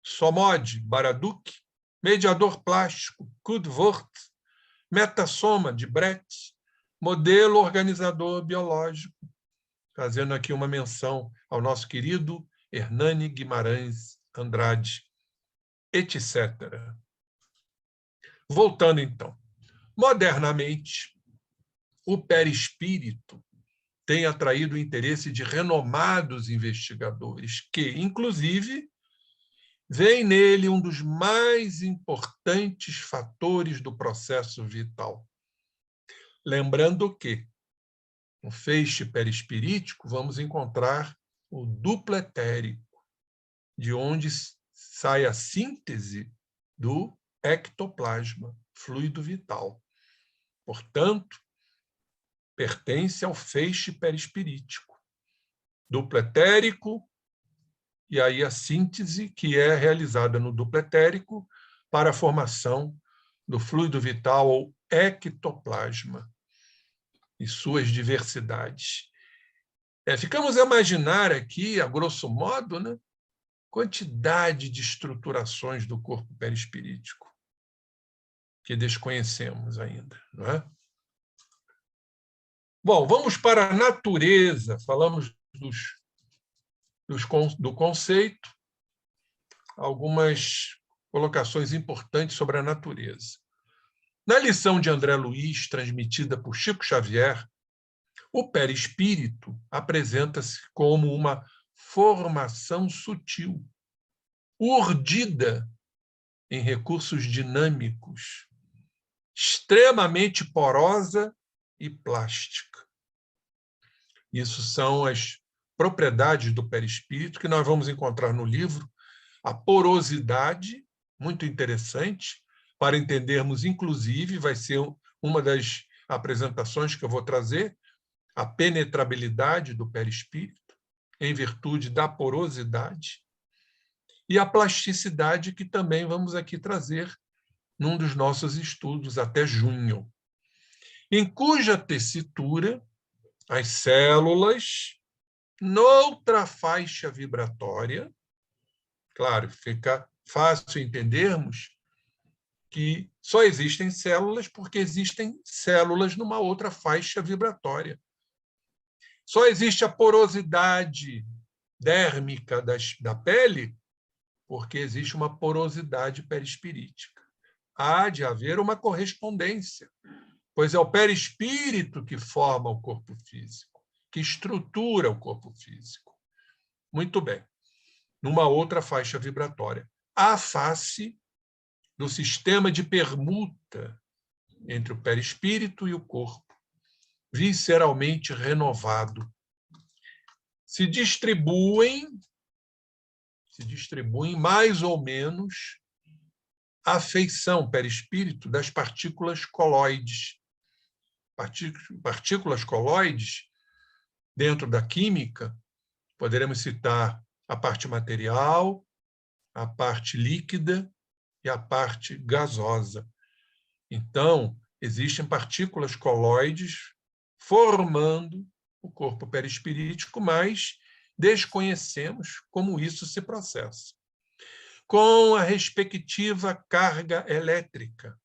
Somod, Baraduc. Mediador plástico, Kudvort. Metassoma, de Brett. Modelo organizador biológico, fazendo aqui uma menção ao nosso querido Hernani Guimarães Andrade, etc. Voltando, então. Modernamente, o perispírito tem atraído o interesse de renomados investigadores que, inclusive, veem nele um dos mais importantes fatores do processo vital. Lembrando que, no feixe perispirítico, vamos encontrar o duplo etérico, de onde sai a síntese do ectoplasma, fluido vital. Portanto, pertence ao feixe perispirítico. Duplo etérico, e aí a síntese que é realizada no duplo etérico para a formação do fluido vital ou ectoplasma e suas diversidades. Ficamos a imaginar aqui, a grosso modo, né, quantidade de estruturações do corpo perispirítico que desconhecemos ainda, não é? Bom, vamos para a natureza. Falamos do conceito, algumas colocações importantes sobre a natureza. Na lição de André Luiz, transmitida por Chico Xavier, o perispírito apresenta-se como uma formação sutil, urdida em recursos dinâmicos, extremamente porosa e plástica. Isso são as propriedades do perispírito que nós vamos encontrar no livro. A porosidade, muito interessante, para entendermos, inclusive, vai ser uma das apresentações que eu vou trazer, a penetrabilidade do perispírito, em virtude da porosidade, e a plasticidade, que também vamos aqui trazer num dos nossos estudos até junho, em cuja tessitura as células, noutra faixa vibratória, claro, fica fácil entendermos que só existem células porque existem células numa outra faixa vibratória. Só existe a porosidade dérmica da pele porque existe uma porosidade perispirítica. Há de haver uma correspondência, pois é o perispírito que forma o corpo físico, que estrutura o corpo físico. Muito bem. Numa outra faixa vibratória. A face do sistema de permuta entre o perispírito e o corpo, visceralmente renovado. Se distribuem mais ou menos a feição perispírito das partículas coloides. Partículas coloides, dentro da química, poderemos citar a parte material, a parte líquida e a parte gasosa. Então, existem partículas coloides formando o corpo perispirítico, mas desconhecemos como isso se processa. Com a respectiva carga elétrica,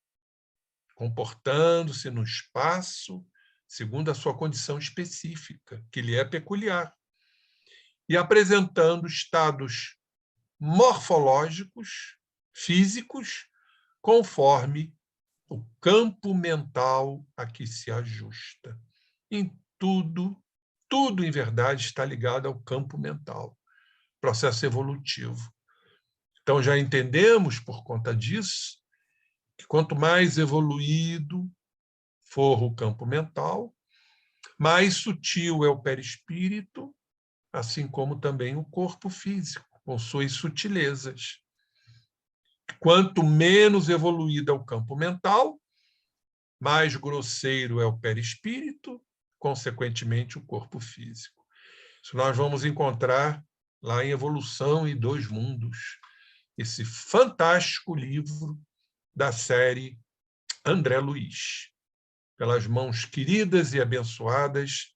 comportando-se no espaço segundo a sua condição específica, que lhe é peculiar, e apresentando estados morfológicos, físicos, conforme o campo mental a que se ajusta. Em tudo, em verdade, está ligado ao campo mental, processo evolutivo. Então, já entendemos, por conta disso, que quanto mais evoluído for o campo mental, mais sutil é o perispírito, assim como também o corpo físico, com suas sutilezas. Quanto menos evoluído é o campo mental, mais grosseiro é o perispírito, consequentemente o corpo físico. Isso nós vamos encontrar lá em Evolução e Dois Mundos, esse fantástico livro da série André Luiz, pelas mãos queridas e abençoadas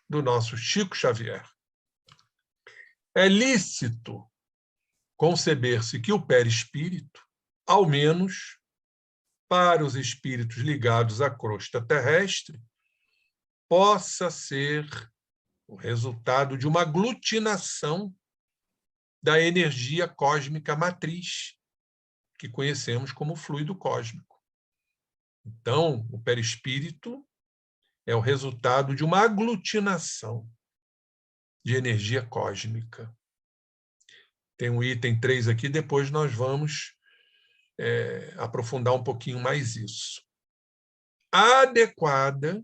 do nosso Chico Xavier. É lícito conceber-se que o perispírito, ao menos para os espíritos ligados à crosta terrestre, possa ser o resultado de uma aglutinação da energia cósmica matriz, que conhecemos como fluido cósmico. Então, o perispírito é o resultado de uma aglutinação de energia cósmica. Tem um item 3 aqui, depois nós vamos aprofundar um pouquinho mais isso. Adequada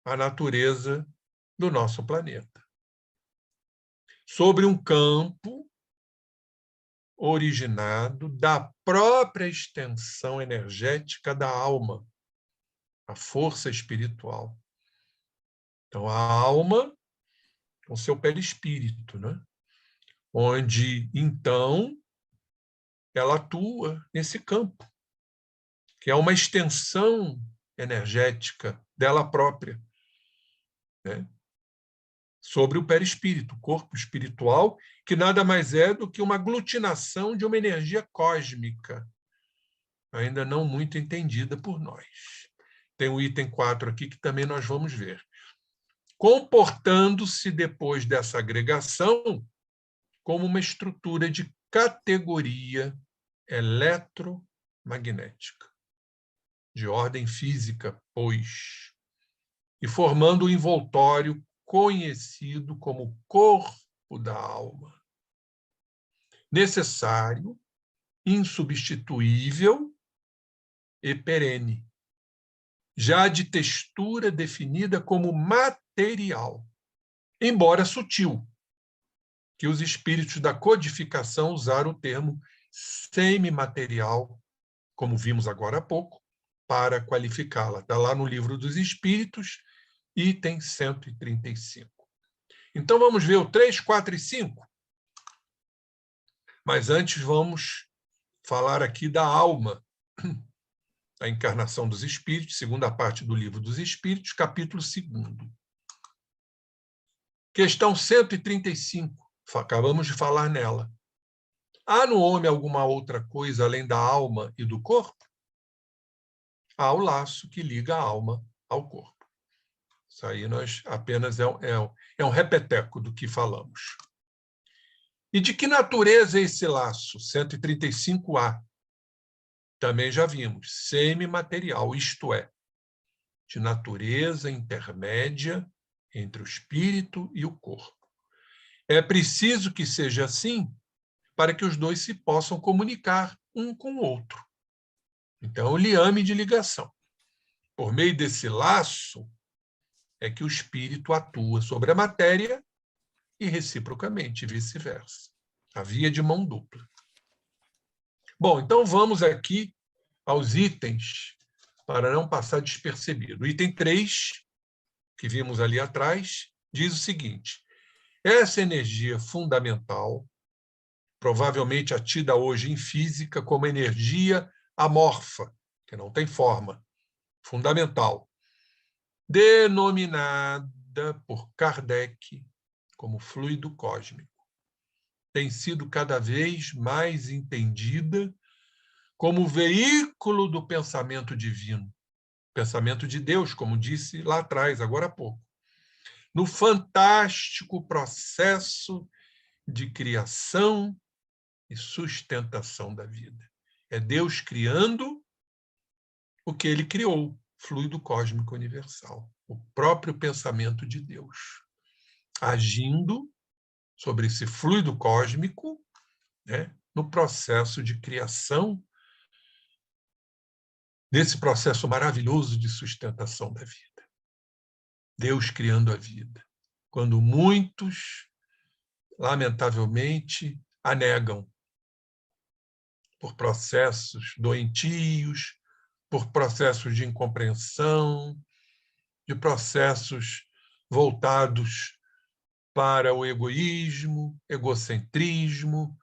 à natureza do nosso planeta. Sobre um campo originado da própria extensão energética da alma, a força espiritual. Então, a alma, com seu perispírito, né? Onde, então, ela atua nesse campo, que é uma extensão energética dela própria, né? sobre o perispírito, o corpo espiritual, que nada mais é do que uma aglutinação de uma energia cósmica, ainda não muito entendida por nós. Tem o item 4 aqui que também nós vamos ver. Comportando-se depois dessa agregação como uma estrutura de categoria eletromagnética, de ordem física, pois, e formando o envoltório conhecido como corpo da alma. Necessário, insubstituível e perene, já de textura definida como material, embora sutil, que os espíritos da codificação usaram o termo semimaterial, como vimos agora há pouco, para qualificá-la. Está lá no Livro dos Espíritos, item 135. Então, vamos ver o 3, 4 e 5? Mas antes vamos falar aqui da alma, a encarnação dos espíritos, segunda parte do Livro dos Espíritos, capítulo 2. Questão 135, acabamos de falar nela. Há no homem alguma outra coisa além da alma e do corpo? Há o laço que liga a alma ao corpo. Isso aí nós apenas é um repeteco do que falamos. E de que natureza é esse laço? 135A. Também já vimos, semimaterial, isto é, de natureza intermédia entre o espírito e o corpo. É preciso que seja assim para que os dois se possam comunicar um com o outro. Então, o liame de ligação. Por meio desse laço é que o espírito atua sobre a matéria e reciprocamente, vice-versa. A via de mão dupla. Bom, então vamos aqui aos itens, para não passar despercebido. O item 3, que vimos ali atrás, diz o seguinte: essa energia fundamental, provavelmente atida hoje em física como energia amorfa, que não tem forma, fundamental, denominada por Kardec como fluido cósmico, tem sido cada vez mais entendida como veículo do pensamento divino, pensamento de Deus, como disse lá atrás, agora há pouco, no fantástico processo de criação e sustentação da vida. É Deus criando o que ele criou, fluido cósmico universal, o próprio pensamento de Deus, agindo sobre esse fluido cósmico, né, no processo de criação, nesse processo maravilhoso de sustentação da vida. Deus criando a vida, quando muitos, lamentavelmente, a negam por processos doentios, por processos de incompreensão, de processos voltados para o egoísmo, egocentrismo,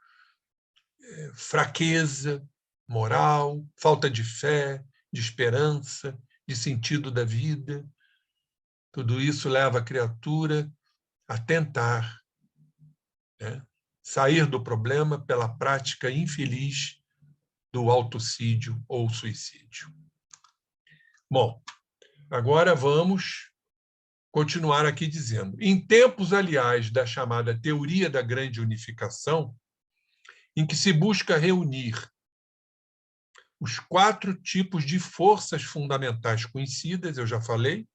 fraqueza moral, falta de fé, de esperança, de sentido da vida. Tudo isso leva a criatura a tentar, né, sair do problema pela prática infeliz do autocídio ou suicídio. Bom, agora vamos continuar aqui dizendo: em tempos, aliás, da chamada teoria da grande unificação, em que se busca reunir os 4 tipos de forças fundamentais conhecidas, eu já falei,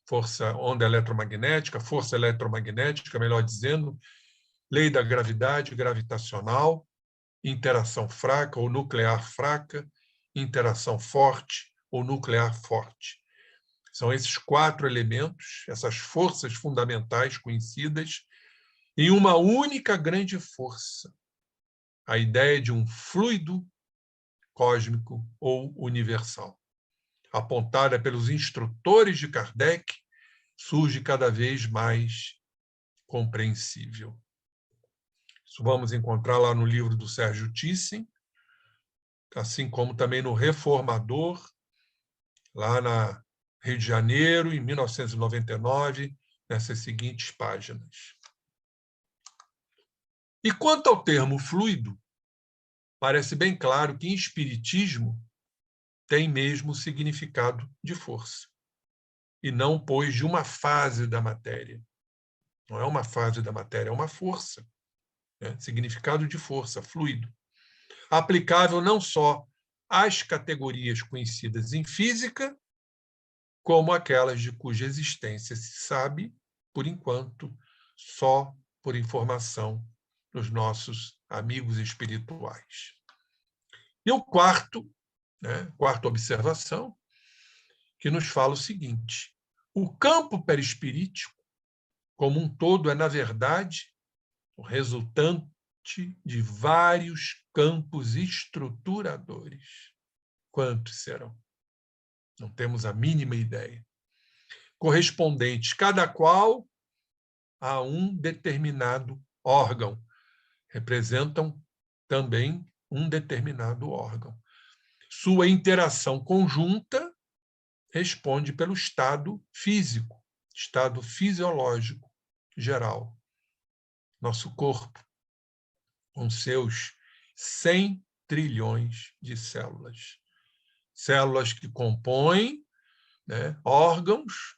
força onda eletromagnética, força eletromagnética, melhor dizendo, lei da gravidade gravitacional, interação fraca ou nuclear fraca, interação forte ou nuclear forte. São esses 4 elementos, essas forças fundamentais conhecidas, em uma única grande força, a ideia de um fluido cósmico ou universal. Apontada pelos instrutores de Kardec, surge cada vez mais compreensível. Isso vamos encontrar lá no livro do Sérgio Thyssen, assim como também no Reformador, lá na Rio de Janeiro, em 1999, nessas seguintes páginas. E quanto ao termo fluido, parece bem claro que em espiritismo tem mesmo significado de força, e não, pois, de uma fase da matéria. Não é uma fase da matéria, é uma força. Né? Significado de força, fluido. Aplicável não só às categorias conhecidas em física, como aquelas de cuja existência se sabe, por enquanto, só por informação dos nossos amigos espirituais. E o quarta observação, que nos fala o seguinte: o campo perispirítico, como um todo, é, na verdade, o resultante de vários campos estruturadores. Quantos serão? Não temos a mínima ideia. Correspondentes, cada qual a um determinado órgão. Representam também um determinado órgão. Sua interação conjunta responde pelo estado físico, estado fisiológico geral. Nosso corpo, com seus 100 trilhões de células. Células que compõem, né, órgãos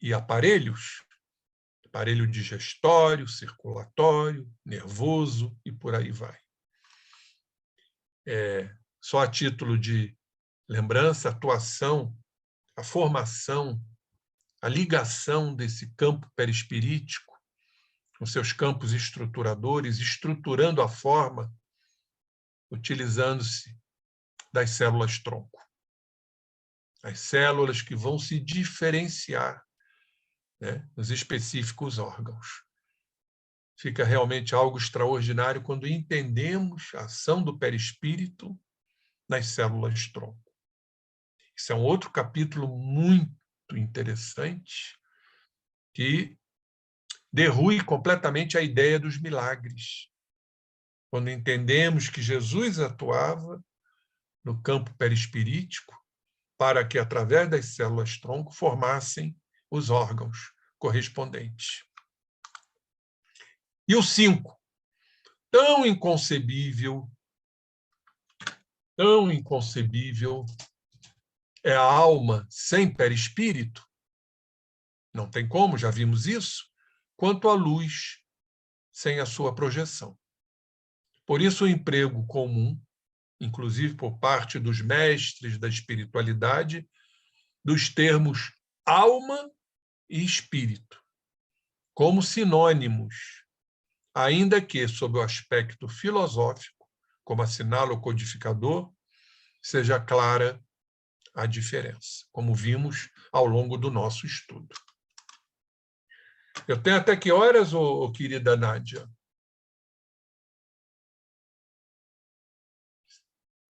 e aparelhos. Aparelho digestório, circulatório, nervoso e por aí vai. Só a título de lembrança, a atuação, a formação, a ligação desse campo perispirítico com seus campos estruturadores, estruturando a forma, utilizando-se das células-tronco. As células que vão se diferenciar, né, nos específicos órgãos. Fica realmente algo extraordinário quando entendemos a ação do perispírito nas células-tronco. Isso é um outro capítulo muito interessante que derrui completamente a ideia dos milagres. Quando entendemos que Jesus atuava no campo perispirítico para que, através das células-tronco, formassem os órgãos correspondentes. E o 5, tão inconcebível é a alma sem perispírito, não tem como, já vimos isso, quanto a luz sem a sua projeção. Por isso o emprego comum, inclusive por parte dos mestres da espiritualidade, dos termos alma e espírito, como sinônimos, ainda que, sob o aspecto filosófico, como assinala o codificador, seja clara a diferença, como vimos ao longo do nosso estudo. Eu tenho até que horas, querida Nádia?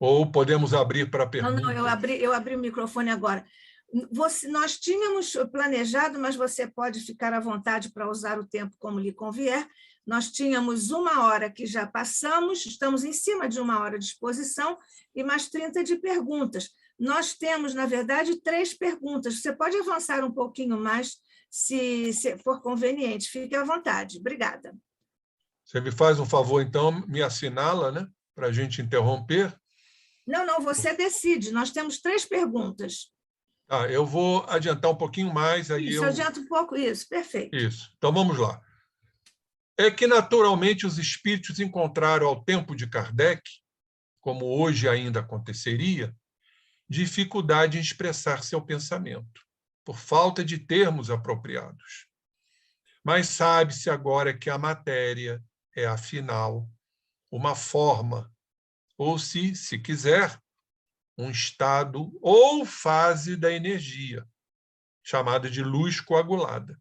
Ou podemos abrir para perguntas? Não, eu abri o microfone agora. Nós tínhamos planejado, mas você pode ficar à vontade para usar o tempo como lhe convier. Nós tínhamos 1 hora que já passamos, estamos em cima de 1 hora de exposição e mais 30 de perguntas. Nós temos, na verdade, 3 perguntas. Você pode avançar um pouquinho mais, se for conveniente. Fique à vontade. Obrigada. Você me faz um favor, então, me assinala, né, para a gente interromper? Não, você decide. Nós temos 3 perguntas. Eu vou adiantar um pouquinho mais. Isso, adianta um pouco, isso, perfeito. Isso, então vamos lá. É que, naturalmente, os espíritos encontraram, ao tempo de Kardec, como hoje ainda aconteceria, dificuldade em expressar seu pensamento, por falta de termos apropriados. Mas sabe-se agora que a matéria é, afinal, uma forma, ou, se quiser, um estado ou fase da energia, chamada de luz coagulada.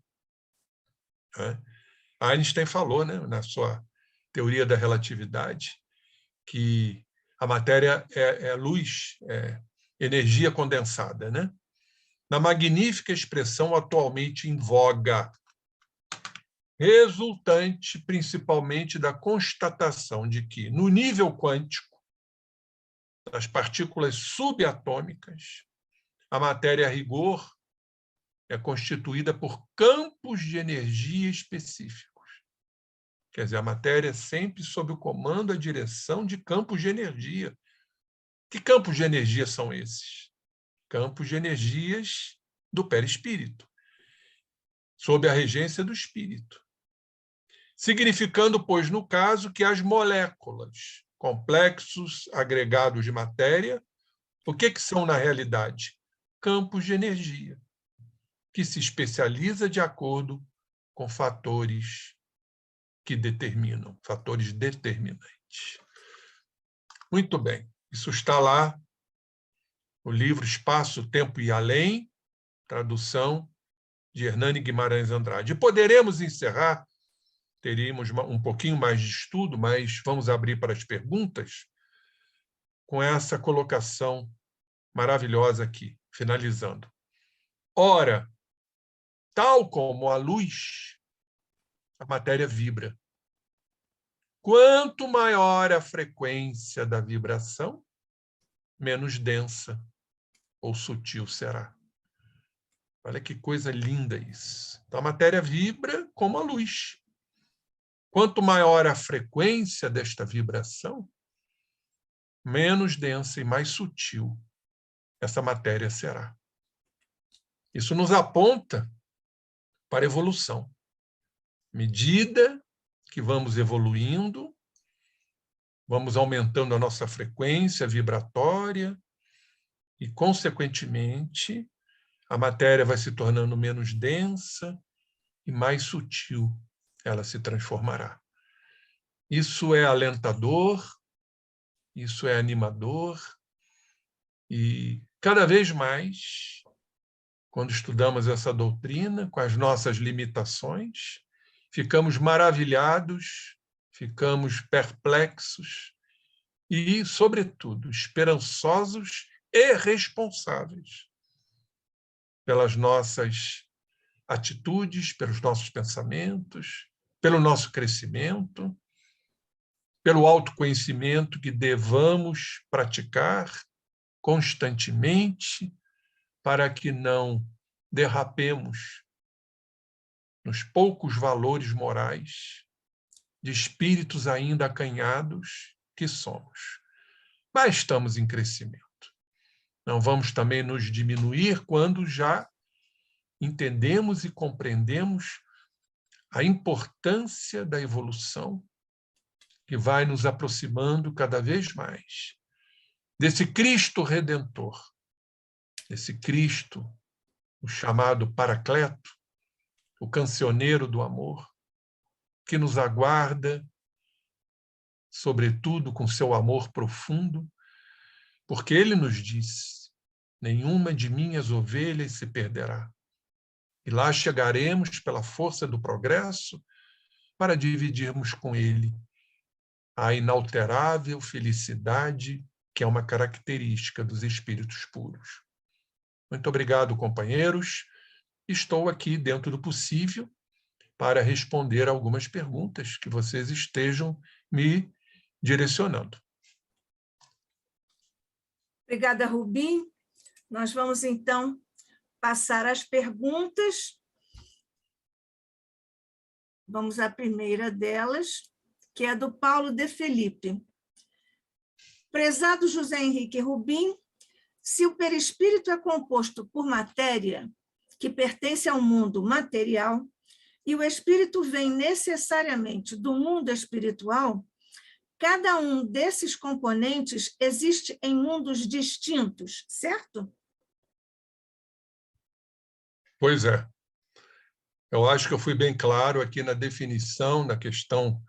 Einstein falou, né, na sua teoria da relatividade, que a matéria é luz, é energia condensada, né? Na magnífica expressão atualmente em voga, resultante principalmente da constatação de que, no nível quântico, das partículas subatômicas, a matéria, a rigor, é constituída por campos de energia específicos. Quer dizer, a matéria é sempre sob o comando, a direção de campos de energia. Que campos de energia são esses? Campos de energias do perispírito, sob a regência do espírito. Significando, pois, no caso, que as moléculas, complexos agregados de matéria, o que são na realidade? Campos de energia, que se especializa de acordo com fatores que determinam, fatores determinantes. Muito bem, isso está lá no livro Espaço, Tempo e Além, tradução de Hernani Guimarães Andrade. E poderemos encerrar, teríamos um pouquinho mais de estudo, mas vamos abrir para as perguntas, com essa colocação maravilhosa aqui, finalizando. Ora, tal como a luz, a matéria vibra. Quanto maior a frequência da vibração, menos densa ou sutil será. Olha que coisa linda isso. Então, a matéria vibra como a luz. Quanto maior a frequência desta vibração, menos densa e mais sutil essa matéria será. Isso nos aponta para a evolução. À medida que vamos evoluindo, vamos aumentando a nossa frequência vibratória e, consequentemente, a matéria vai se tornando menos densa e mais sutil ela se transformará. Isso é alentador, isso é animador e, cada vez mais, quando estudamos essa doutrina, com as nossas limitações, ficamos maravilhados, ficamos perplexos e, sobretudo, esperançosos e responsáveis pelas nossas atitudes, pelos nossos pensamentos, pelo nosso crescimento, pelo autoconhecimento que devamos praticar constantemente para que não derrapemos nos poucos valores morais de espíritos ainda acanhados que somos. Mas estamos em crescimento. Não vamos também nos diminuir quando já entendemos e compreendemos a importância da evolução que vai nos aproximando cada vez mais desse Cristo Redentor, desse Cristo, o chamado Paracleto, o cancioneiro do amor, que nos aguarda, sobretudo com seu amor profundo, porque ele nos disse: nenhuma de minhas ovelhas se perderá. E lá chegaremos pela força do progresso para dividirmos com ele a inalterável felicidade que é uma característica dos espíritos puros. Muito obrigado, companheiros. Estou aqui, dentro do possível, para responder algumas perguntas que vocês estejam me direcionando. Obrigada, Rubim. Nós vamos, então, passar as perguntas. Vamos à primeira delas, que é do Paulo de Felipe. Prezado José Henrique Rubim, se o perispírito é composto por matéria, que pertence ao mundo material, e o espírito vem necessariamente do mundo espiritual, cada um desses componentes existe em mundos distintos, certo? Pois é. Eu acho que eu fui bem claro aqui na definição, na questão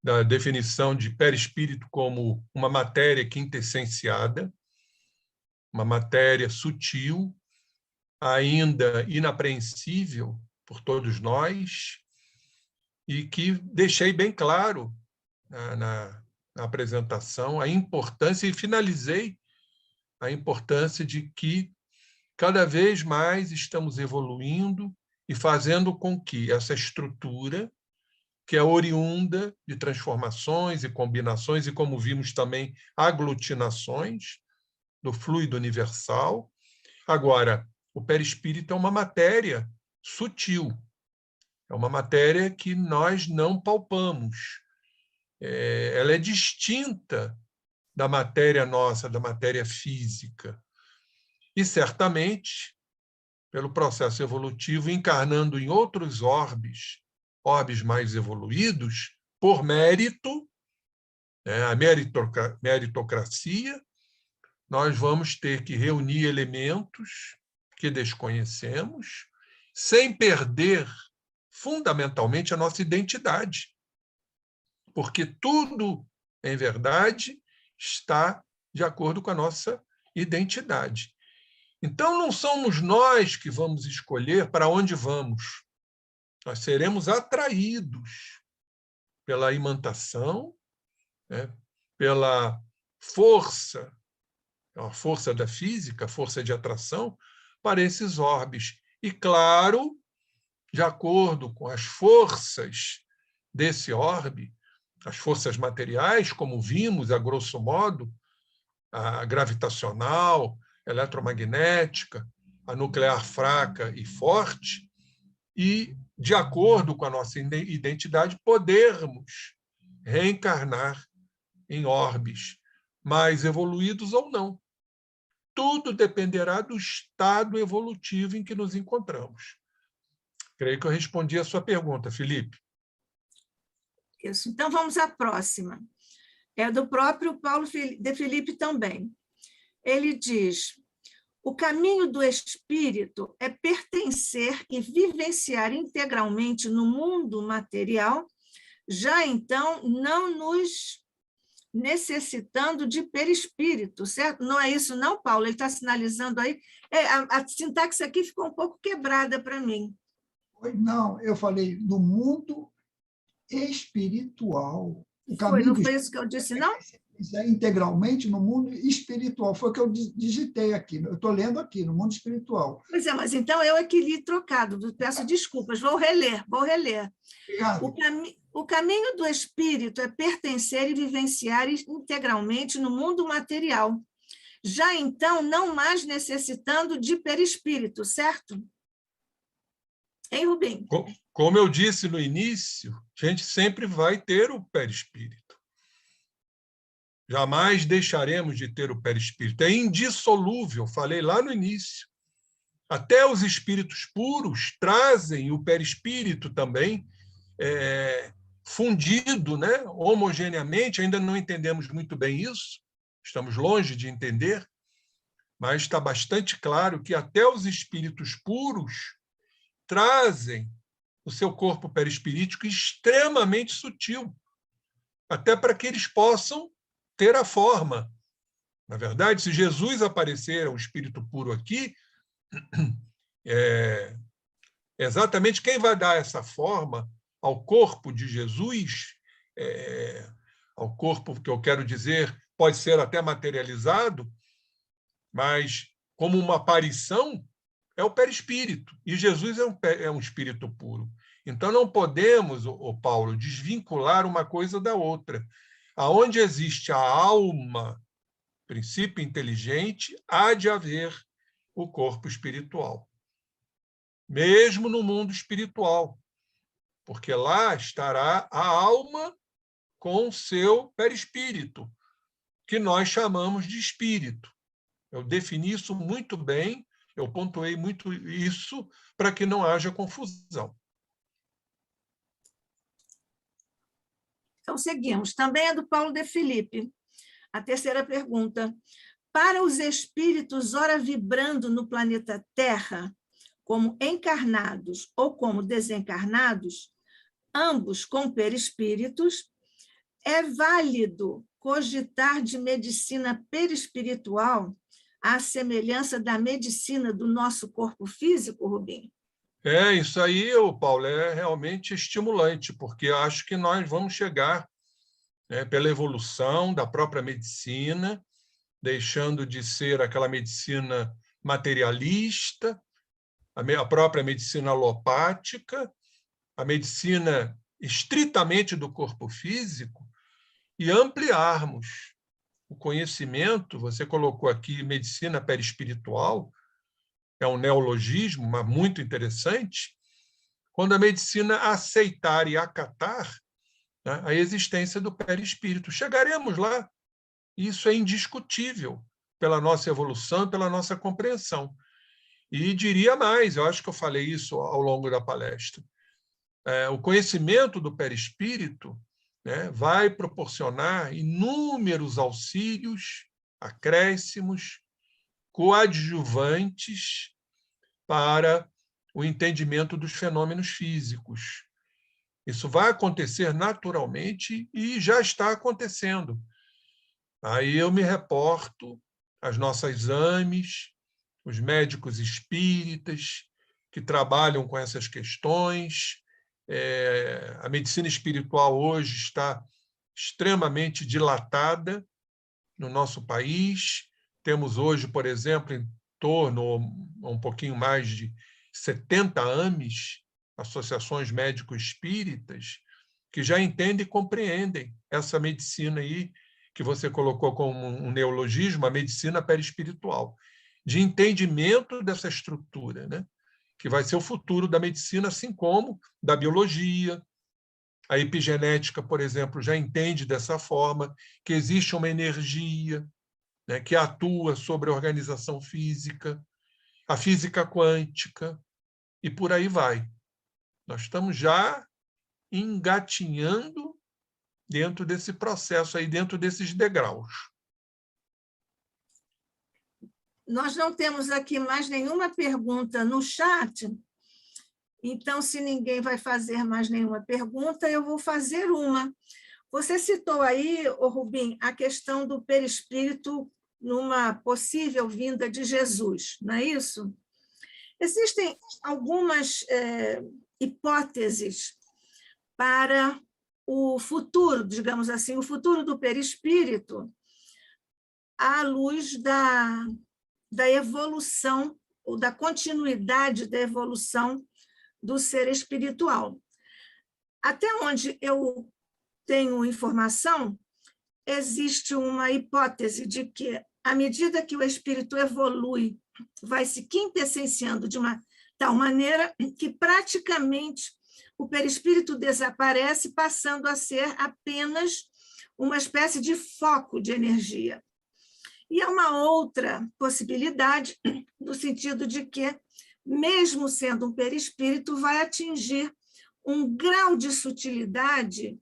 da definição de perispírito como uma matéria quintessenciada, uma matéria sutil, ainda inapreensível por todos nós, e que deixei bem claro na apresentação a importância, e finalizei a importância de que cada vez mais estamos evoluindo e fazendo com que essa estrutura, que é oriunda de transformações e combinações, e como vimos também, aglutinações do fluido universal. Agora, o perispírito é uma matéria sutil, é uma matéria que nós não palpamos. Ela é distinta da matéria nossa, da matéria física. E, certamente, pelo processo evolutivo, encarnando em outros orbes mais evoluídos, por mérito, a meritocracia, nós vamos ter que reunir elementos que desconhecemos, sem perder, fundamentalmente, a nossa identidade. Porque tudo, em verdade, está de acordo com a nossa identidade. Então, não somos nós que vamos escolher para onde vamos. Nós seremos atraídos pela imantação, pela força, a força da física, a força de atração, para esses orbes. E, claro, de acordo com as forças desse orbe, as forças materiais, como vimos, a grosso modo, a gravitacional, eletromagnética, a nuclear fraca e forte, e, de acordo com a nossa identidade, podermos reencarnar em orbes mais evoluídos ou não. Tudo dependerá do estado evolutivo em que nos encontramos. Creio que eu respondi a sua pergunta, Felipe. Isso. Então, vamos à próxima. É do próprio Paulo de Felipe também. Ele diz: o caminho do espírito é pertencer e vivenciar integralmente no mundo material, já então não nos necessitando de perispírito, certo? Não é isso não, Paulo? Ele está sinalizando aí. A sintaxe aqui ficou um pouco quebrada para mim. Não, eu falei do mundo espiritual. Não foi isso que eu disse, não? Integralmente no mundo espiritual. Foi o que eu digitei aqui. Eu estou lendo aqui, no mundo espiritual. Pois é, mas então eu é que li trocado. Peço desculpas, vou reler. Obrigado. O caminho do espírito é pertencer e vivenciar integralmente no mundo material, já então não mais necessitando de perispírito, certo? Hein, Rubim? Como eu disse no início, a gente sempre vai ter o perispírito. Jamais deixaremos de ter o perispírito. É indissolúvel, falei lá no início. Até os espíritos puros trazem o perispírito também, fundido, né? Homogeneamente. Ainda não entendemos muito bem isso, estamos longe de entender, mas está bastante claro que até os espíritos puros trazem o seu corpo perispirítico extremamente sutil, até para que eles possam ter a forma. Na verdade, se Jesus aparecer, um espírito puro aqui, exatamente quem vai dar essa forma ao corpo de Jesus, ao corpo que eu quero dizer, pode ser até materializado, mas como uma aparição, é o perispírito. E Jesus é um espírito puro. Então, não podemos, Paulo, desvincular uma coisa da outra. Aonde existe a alma, princípio inteligente, há de haver o corpo espiritual. Mesmo no mundo espiritual, porque lá estará a alma com seu perispírito, que nós chamamos de espírito. Eu defini isso muito bem, eu pontuei muito isso para que não haja confusão. Então, seguimos. Também é do Paulo de Felipe. A terceira pergunta. Para os espíritos, ora vibrando no planeta Terra, como encarnados ou como desencarnados, ambos com perispíritos, é válido cogitar de medicina perispiritual à semelhança da medicina do nosso corpo físico, Rubim? Isso aí, Paulo, é realmente estimulante, porque acho que nós vamos chegar, pela evolução da própria medicina, deixando de ser aquela medicina materialista, a própria medicina alopática, a medicina estritamente do corpo físico, e ampliarmos o conhecimento. Você colocou aqui medicina perispiritual, é um neologismo, mas muito interessante, quando a medicina aceitar e acatar, né, a existência do perispírito. Chegaremos lá. Isso é indiscutível pela nossa evolução, pela nossa compreensão. E diria mais, eu acho que eu falei isso ao longo da palestra. O conhecimento do perispírito, né, vai proporcionar inúmeros auxílios, acréscimos, coadjuvantes para o entendimento dos fenômenos físicos. Isso vai acontecer naturalmente e já está acontecendo. Aí eu me reporto às nossas exames, os médicos espíritas que trabalham com essas questões. A medicina espiritual hoje está extremamente dilatada no nosso país. Temos hoje, por exemplo, em torno a um pouquinho mais de 70 AMEs, associações médico-espíritas, que já entendem e compreendem essa medicina aí, que você colocou como um neologismo, a medicina perispiritual, de entendimento dessa estrutura, né? Que vai ser o futuro da medicina, assim como da biologia. A epigenética, por exemplo, já entende dessa forma, que existe uma energia, né, que atua sobre a organização física, a física quântica, e por aí vai. Nós estamos já engatinhando dentro desse processo, aí, dentro desses degraus. Nós não temos aqui mais nenhuma pergunta no chat, então, se ninguém vai fazer mais nenhuma pergunta, eu vou fazer uma. Você citou aí, Rubim, a questão do perispírito numa possível vinda de Jesus, não é isso? Existem algumas hipóteses para o futuro, digamos assim, o futuro do perispírito à luz da evolução, ou da continuidade da evolução do ser espiritual. Até onde eu tenho informação, existe uma hipótese de que, à medida que o espírito evolui, vai se quintessenciando de uma tal maneira que praticamente o perispírito desaparece, passando a ser apenas uma espécie de foco de energia. E há uma outra possibilidade, no sentido de que, mesmo sendo um perispírito, vai atingir um grau de sutilidade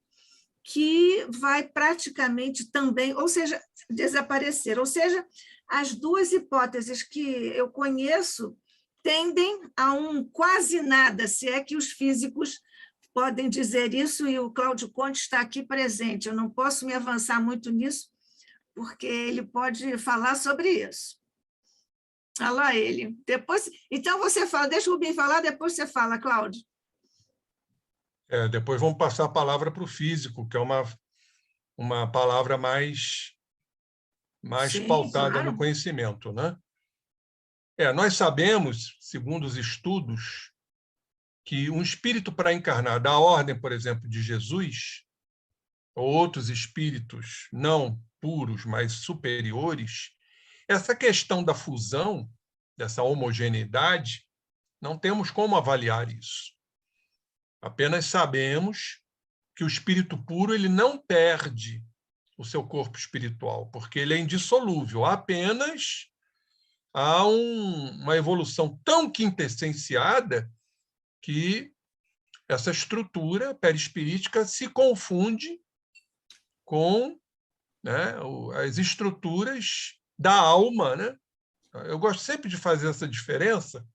que vai praticamente também, ou seja, desaparecer. Ou seja, as duas hipóteses que eu conheço tendem a um quase nada, se é que os físicos podem dizer isso, e o Cláudio Conte está aqui presente. Eu não posso me avançar muito nisso, porque ele pode falar sobre isso. Olha lá ele. Depois, então, você fala, deixa o Rubim falar, depois você fala, Cláudio. Depois vamos passar a palavra para o físico, que é uma palavra mais Sim, pautada claro. No conhecimento, né? Nós sabemos, segundo os estudos, que um espírito para encarnar da ordem, por exemplo, de Jesus, ou outros espíritos não puros, mas superiores, essa questão da fusão, dessa homogeneidade, não temos como avaliar isso. Apenas sabemos que o espírito puro ele não perde o seu corpo espiritual, porque ele é indissolúvel. Apenas há uma evolução tão quintessenciada que essa estrutura perispirítica se confunde com, né, as estruturas da alma, né? Eu gosto sempre de fazer essa diferença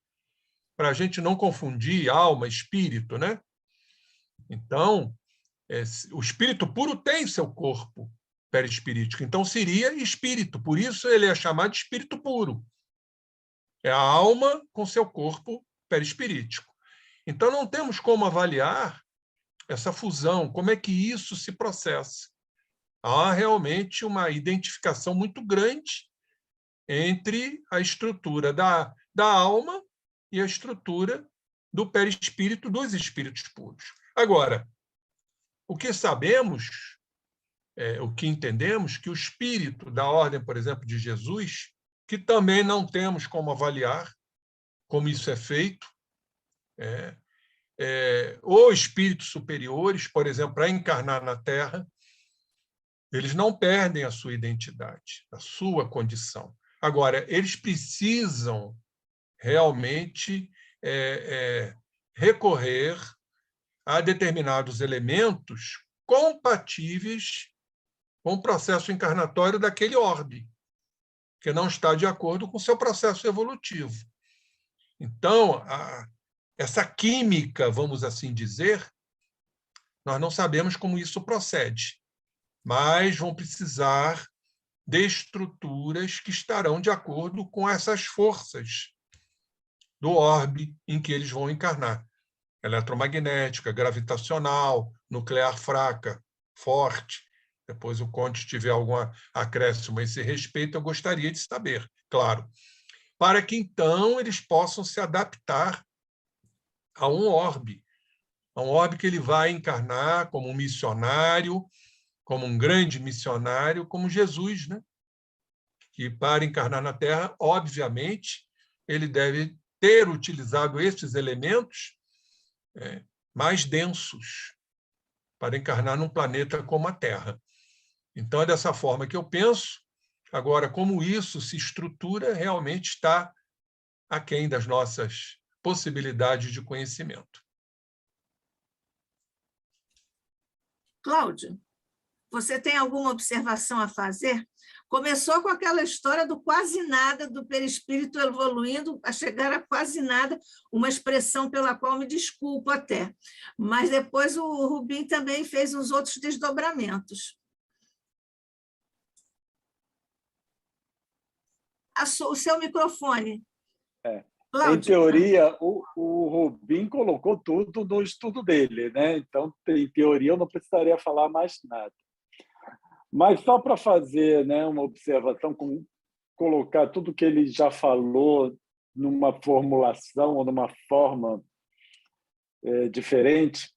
para a gente não confundir alma, espírito, né? Então, o espírito puro tem seu corpo perispirítico, então seria espírito, por isso ele é chamado de espírito puro. É a alma com seu corpo perispirítico. Então, não temos como avaliar essa fusão, como é que isso se processa. Há realmente uma identificação muito grande entre a estrutura da alma e a estrutura do perispírito dos espíritos puros. Agora, o que sabemos, o que entendemos, que o espírito da ordem, por exemplo, de Jesus, que também não temos como avaliar, como isso é feito. Ou espíritos superiores, por exemplo, para encarnar na Terra, eles não perdem a sua identidade, a sua condição. Agora, eles precisam realmente recorrer a determinados elementos compatíveis com o processo encarnatório daquele orbe, que não está de acordo com o seu processo evolutivo. Então, essa química, vamos assim dizer, nós não sabemos como isso procede, mas vão precisar de estruturas que estarão de acordo com essas forças do orbe em que eles vão encarnar. Eletromagnética, gravitacional, nuclear fraca, forte. Depois o Conte tiver algum acréscimo a esse respeito, eu gostaria de saber, claro. Para que, então, eles possam se adaptar a um orbe que ele vai encarnar como um missionário, como um grande missionário, como Jesus, né? Que, para encarnar na Terra, obviamente, ele deve ter utilizado estes elementos mais densos para encarnar num planeta como a Terra. Então, é dessa forma que eu penso. Agora, como isso se estrutura, realmente está aquém das nossas possibilidades de conhecimento. Cláudio, você tem alguma observação a fazer? Começou com aquela história do quase nada, do perispírito evoluindo a chegar a quase nada, uma expressão pela qual me desculpo até. Mas depois o Rubim também fez uns outros desdobramentos. O seu microfone. Cláudio. Em teoria, o Rubim colocou tudo no estudo dele, né? Então, em teoria, eu não precisaria falar mais nada. Mas só para fazer, né, uma observação, colocar tudo que ele já falou numa formulação ou numa forma diferente,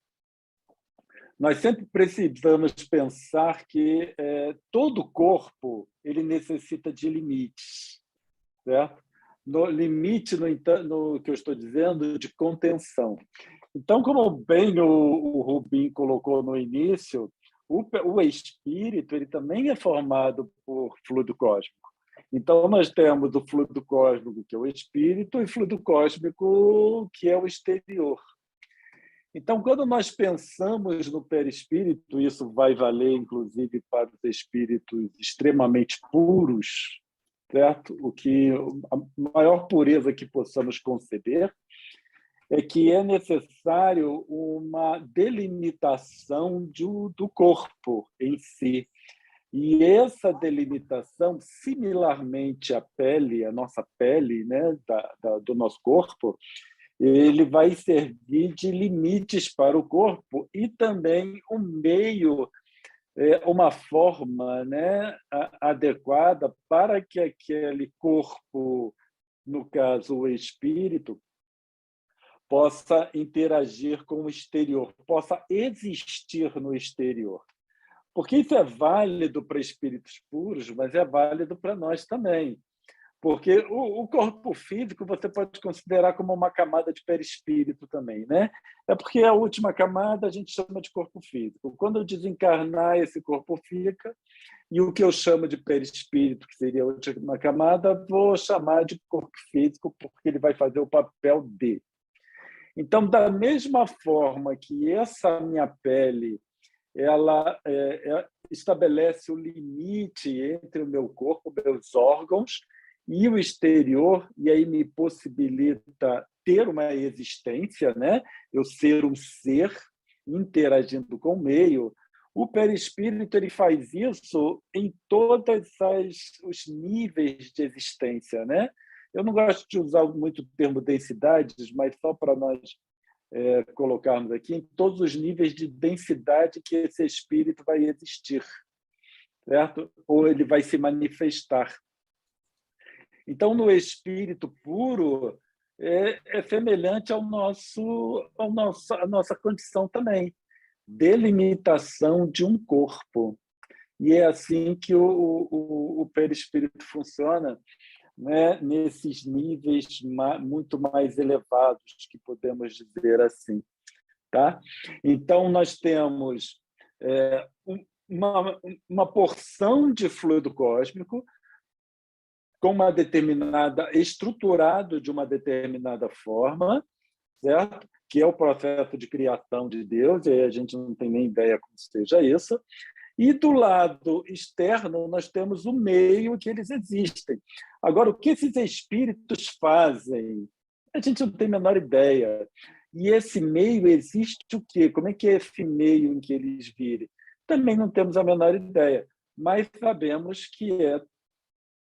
nós sempre precisamos pensar que todo corpo ele necessita de limites, certo? No limite, no que eu estou dizendo, de contenção. Então, como bem o Rubim colocou no início, o espírito ele também é formado por fluido cósmico. Então, nós temos o fluido cósmico, que é o espírito, e o fluido cósmico, que é o exterior. Então, quando nós pensamos no perispírito, isso vai valer, inclusive, para os espíritos extremamente puros, certo? A maior pureza que possamos conceber é que é necessário uma delimitação do corpo em si. E essa delimitação, similarmente à pele, a nossa pele, né, do nosso corpo, ele vai servir de limites para o corpo e também um meio, uma forma, né, adequada para que aquele corpo, no caso o espírito, possa interagir com o exterior, possa existir no exterior. Porque isso é válido para espíritos puros, mas é válido para nós também. Porque o corpo físico você pode considerar como uma camada de perispírito também, né? É porque a última camada a gente chama de corpo físico. Quando eu desencarnar, esse corpo fica, e o que eu chamo de perispírito, que seria a última camada, vou chamar de corpo físico, porque ele vai fazer o papel de. Então, da mesma forma que essa minha pele ela estabelece o limite entre o meu corpo, meus órgãos, e o exterior, e aí me possibilita ter uma existência, né? Eu ser um ser interagindo com o meio. O perispírito ele faz isso em todos os níveis de existência, né? Eu não gosto de usar muito o termo densidades, mas só para nós colocarmos aqui, em todos os níveis de densidade que esse espírito vai existir, certo? Ou ele vai se manifestar. Então, no espírito puro, é semelhante à nossa condição também, delimitação de um corpo. E é assim que o perispírito funciona. né, nesses níveis muito mais elevados, que podemos dizer assim. Tá? Então, nós temos uma porção de fluido cósmico com uma determinada, estruturado de uma determinada forma, certo? Que é o processo de criação de Deus, e aí a gente não tem nem ideia como seja isso. E do lado externo, nós temos o meio que eles existem. Agora, o que esses espíritos fazem? A gente não tem a menor ideia. E esse meio existe o quê? Como é que é esse meio em que eles vivem? Também não temos a menor ideia, mas sabemos que é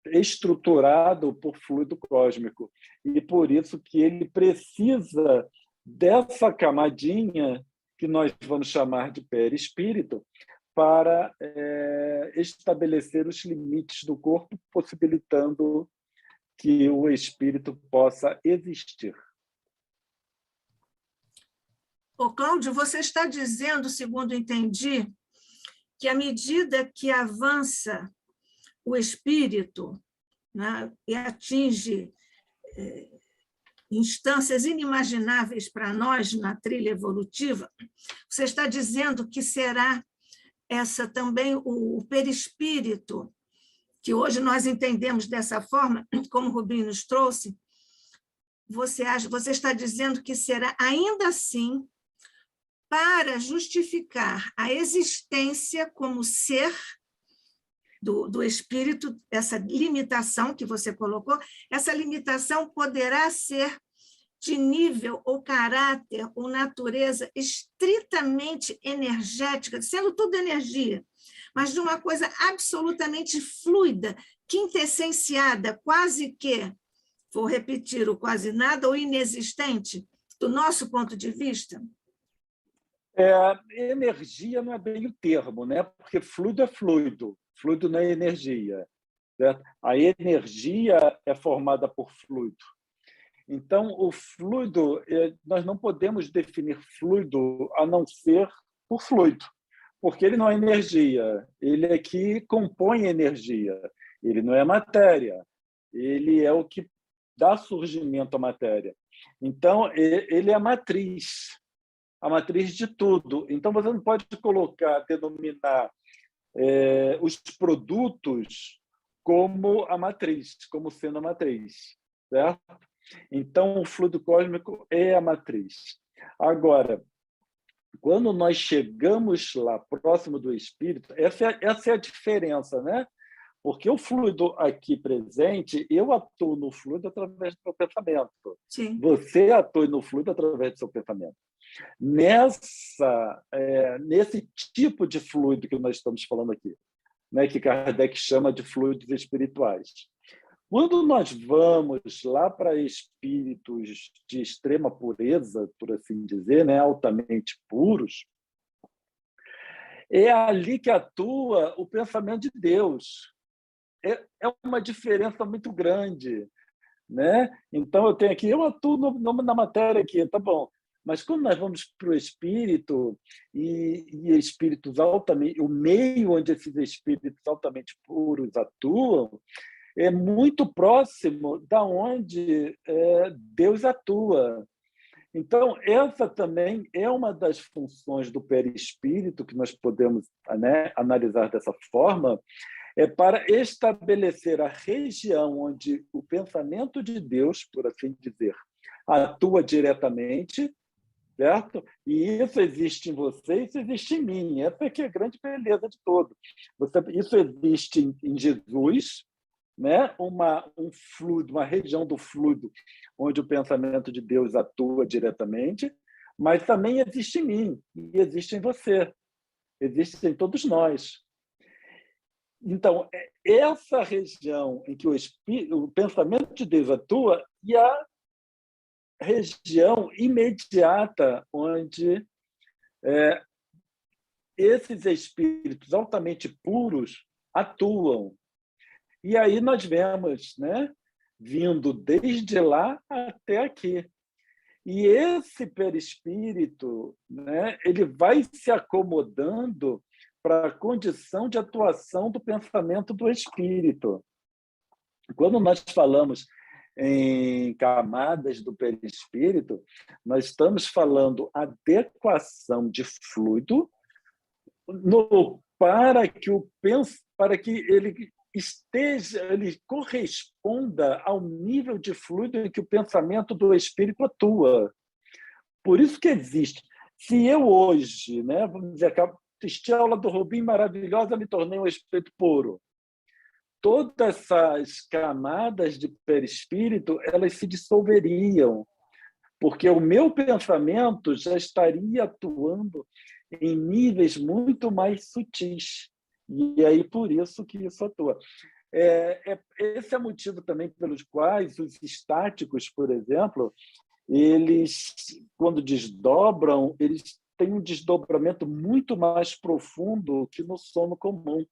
estruturado por fluido cósmico. E por isso que ele precisa dessa camadinha que nós vamos chamar de perispírito para estabelecer os limites do corpo, possibilitando que o espírito possa existir. Ô, Cláudio, você está dizendo, segundo entendi, que à medida que avança o espírito, né, e atinge instâncias inimagináveis para nós na trilha evolutiva, você está dizendo que será essa também o perispírito, que hoje nós entendemos dessa forma, como o Rubinho nos trouxe, você está dizendo que será ainda assim para justificar a existência como ser do espírito, essa limitação que você colocou, essa limitação poderá ser de nível ou caráter ou natureza estritamente energética, sendo tudo energia, mas de uma coisa absolutamente fluida, quintessenciada, quase que, vou repetir, o quase nada ou inexistente, do nosso ponto de vista? Energia não é bem o termo, né? Porque fluido é fluido, fluido não é energia, certo? A energia é formada por fluido. Então, o fluido, nós não podemos definir fluido a não ser por fluido, porque ele não é energia, ele é que compõe energia, ele não é matéria, ele é o que dá surgimento à matéria. Então, ele é a matriz de tudo. Então, você não pode denominar os produtos como a matriz, como sendo a matriz, certo? Então, o fluido cósmico é a matriz. Agora, quando nós chegamos lá, próximo do espírito, essa é a diferença, né? Porque o fluido aqui presente, eu atuo no fluido através do meu pensamento. Sim. Você atua no fluido através do seu pensamento. Nesse tipo de fluido que nós estamos falando aqui, né, que Kardec chama de fluidos espirituais. Quando nós vamos lá para espíritos de extrema pureza, por assim dizer, né, altamente puros, é ali que atua o pensamento de Deus. É uma diferença muito grande, né? Então, eu atuo na matéria aqui, tá bom. Mas quando nós vamos para o espírito e espíritos altamente, o meio onde esses espíritos altamente puros atuam é muito próximo da onde Deus atua. Então, essa também é uma das funções do perispírito que nós podemos, né, analisar dessa forma, para estabelecer a região onde o pensamento de Deus, por assim dizer, atua diretamente, certo? E isso existe em você, isso existe em mim. Essa é que é a grande beleza de todo. Isso existe em Jesus, né? Um fluido, uma região do fluido onde o pensamento de Deus atua diretamente, mas também existe em mim e existe em você, existe em todos nós. Então, essa região em que o pensamento de Deus atua e a região imediata onde esses espíritos altamente puros atuam. E aí nós vemos, né, vindo desde lá até aqui. E esse perispírito, né, ele vai se acomodando para a condição de atuação do pensamento do espírito. Quando nós falamos em camadas do perispírito, nós estamos falando adequação de fluido para que ele corresponda ao nível de fluido em que o pensamento do espírito atua. Por isso que existe. Se eu hoje, né, vamos dizer, assisti a aula do Rubim maravilhosa, me tornei um espírito puro. Todas essas camadas de perispírito, elas se dissolveriam, porque o meu pensamento já estaria atuando em níveis muito mais sutis. E aí, por isso que isso atua. Esse é o motivo também pelos quais os estáticos, por exemplo, eles, quando desdobram, eles têm um desdobramento muito mais profundo que no sono comum.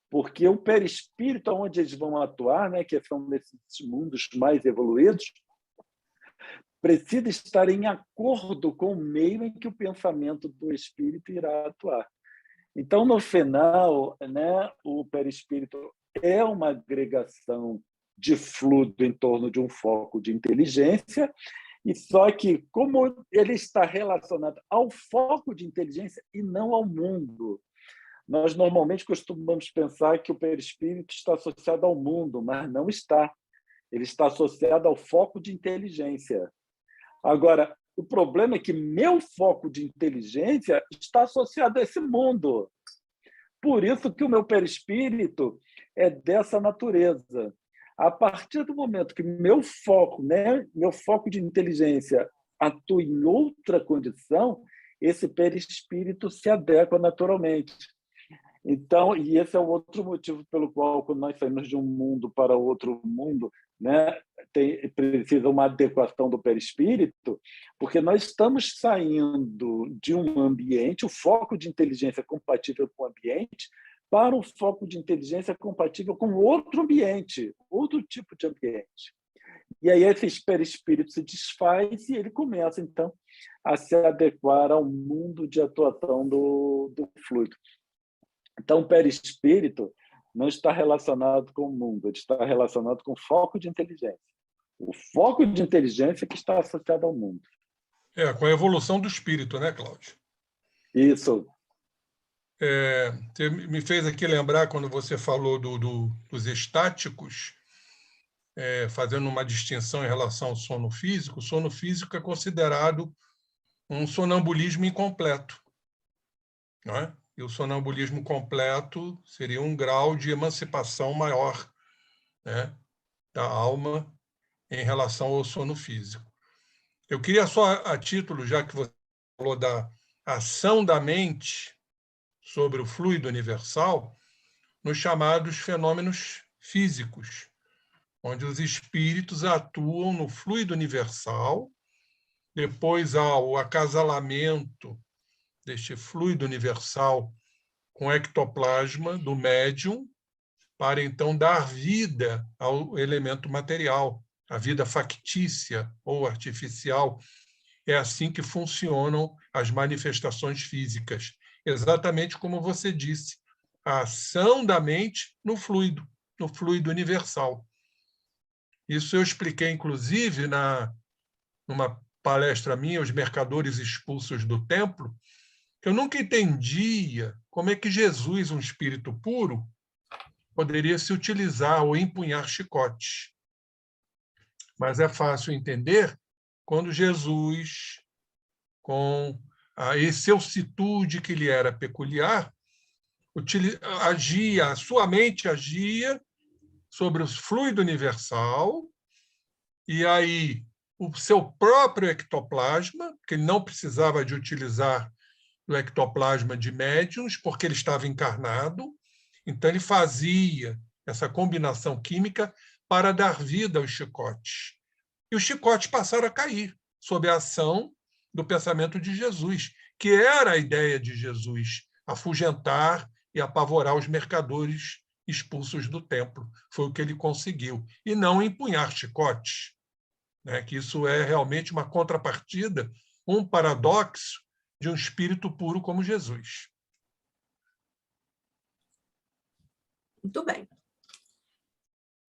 Porque o perispírito, onde eles vão atuar, né, que são nesses mundos mais evoluídos, precisa estar em acordo com o meio em que o pensamento do espírito irá atuar. Então, no final, né, o perispírito é uma agregação de fluido em torno de um foco de inteligência, e só que, como ele está relacionado ao foco de inteligência e não ao mundo, nós normalmente costumamos pensar que o perispírito está associado ao mundo, mas não está. Ele está associado ao foco de inteligência. Agora, o problema é que meu foco de inteligência está associado a esse mundo. Por isso que o meu perispírito é dessa natureza. A partir do momento que meu foco, né, meu foco de inteligência atua em outra condição, esse perispírito se adequa naturalmente. Então, e esse é o outro motivo pelo qual, quando nós saímos de um mundo para outro mundo, né, precisa uma adequação do perispírito, porque nós estamos saindo de um ambiente, o foco de inteligência compatível com o ambiente, para um foco de inteligência compatível com outro ambiente, outro tipo de ambiente. E aí esse perispírito se desfaz e ele começa, então, a se adequar ao mundo de atuação do fluido. Então, o perispírito não está relacionado com o mundo, ele está relacionado com o foco de inteligência. O foco de inteligência que está associado ao mundo. Com a evolução do espírito, né, Cláudio? Isso. Você me fez aqui lembrar, quando você falou dos estáticos, fazendo uma distinção em relação ao sono físico. O sono físico é considerado um sonambulismo incompleto, não é? E o sonambulismo completo seria um grau de emancipação maior, né, da alma em relação ao sono físico. Eu queria só, a título, já que você falou da ação da mente sobre o fluido universal, nos chamados fenômenos físicos, onde os espíritos atuam no fluido universal, depois há o acasalamento deste fluido universal com ectoplasma do médium, para então dar vida ao elemento material, a vida factícia ou artificial. É assim que funcionam as manifestações físicas, exatamente como você disse, a ação da mente no fluido universal. Isso eu expliquei, inclusive, numa palestra minha, Os Mercadores Expulsos do Templo, que eu nunca entendia como é que Jesus, um espírito puro, poderia se utilizar ou empunhar chicotes. Mas é fácil entender quando Jesus, com a excelsitude que lhe era peculiar, a sua mente agia sobre o fluido universal, e aí o seu próprio ectoplasma, que ele não precisava de utilizar o ectoplasma de médiuns, porque ele estava encarnado, então ele fazia essa combinação química para dar vida aos chicotes. E os chicotes passaram a cair sob a ação do pensamento de Jesus, que era a ideia de Jesus, afugentar e apavorar os mercadores expulsos do templo. Foi o que ele conseguiu. E não empunhar chicotes, né? Que isso é realmente uma contrapartida, um paradoxo de um espírito puro como Jesus. Muito bem.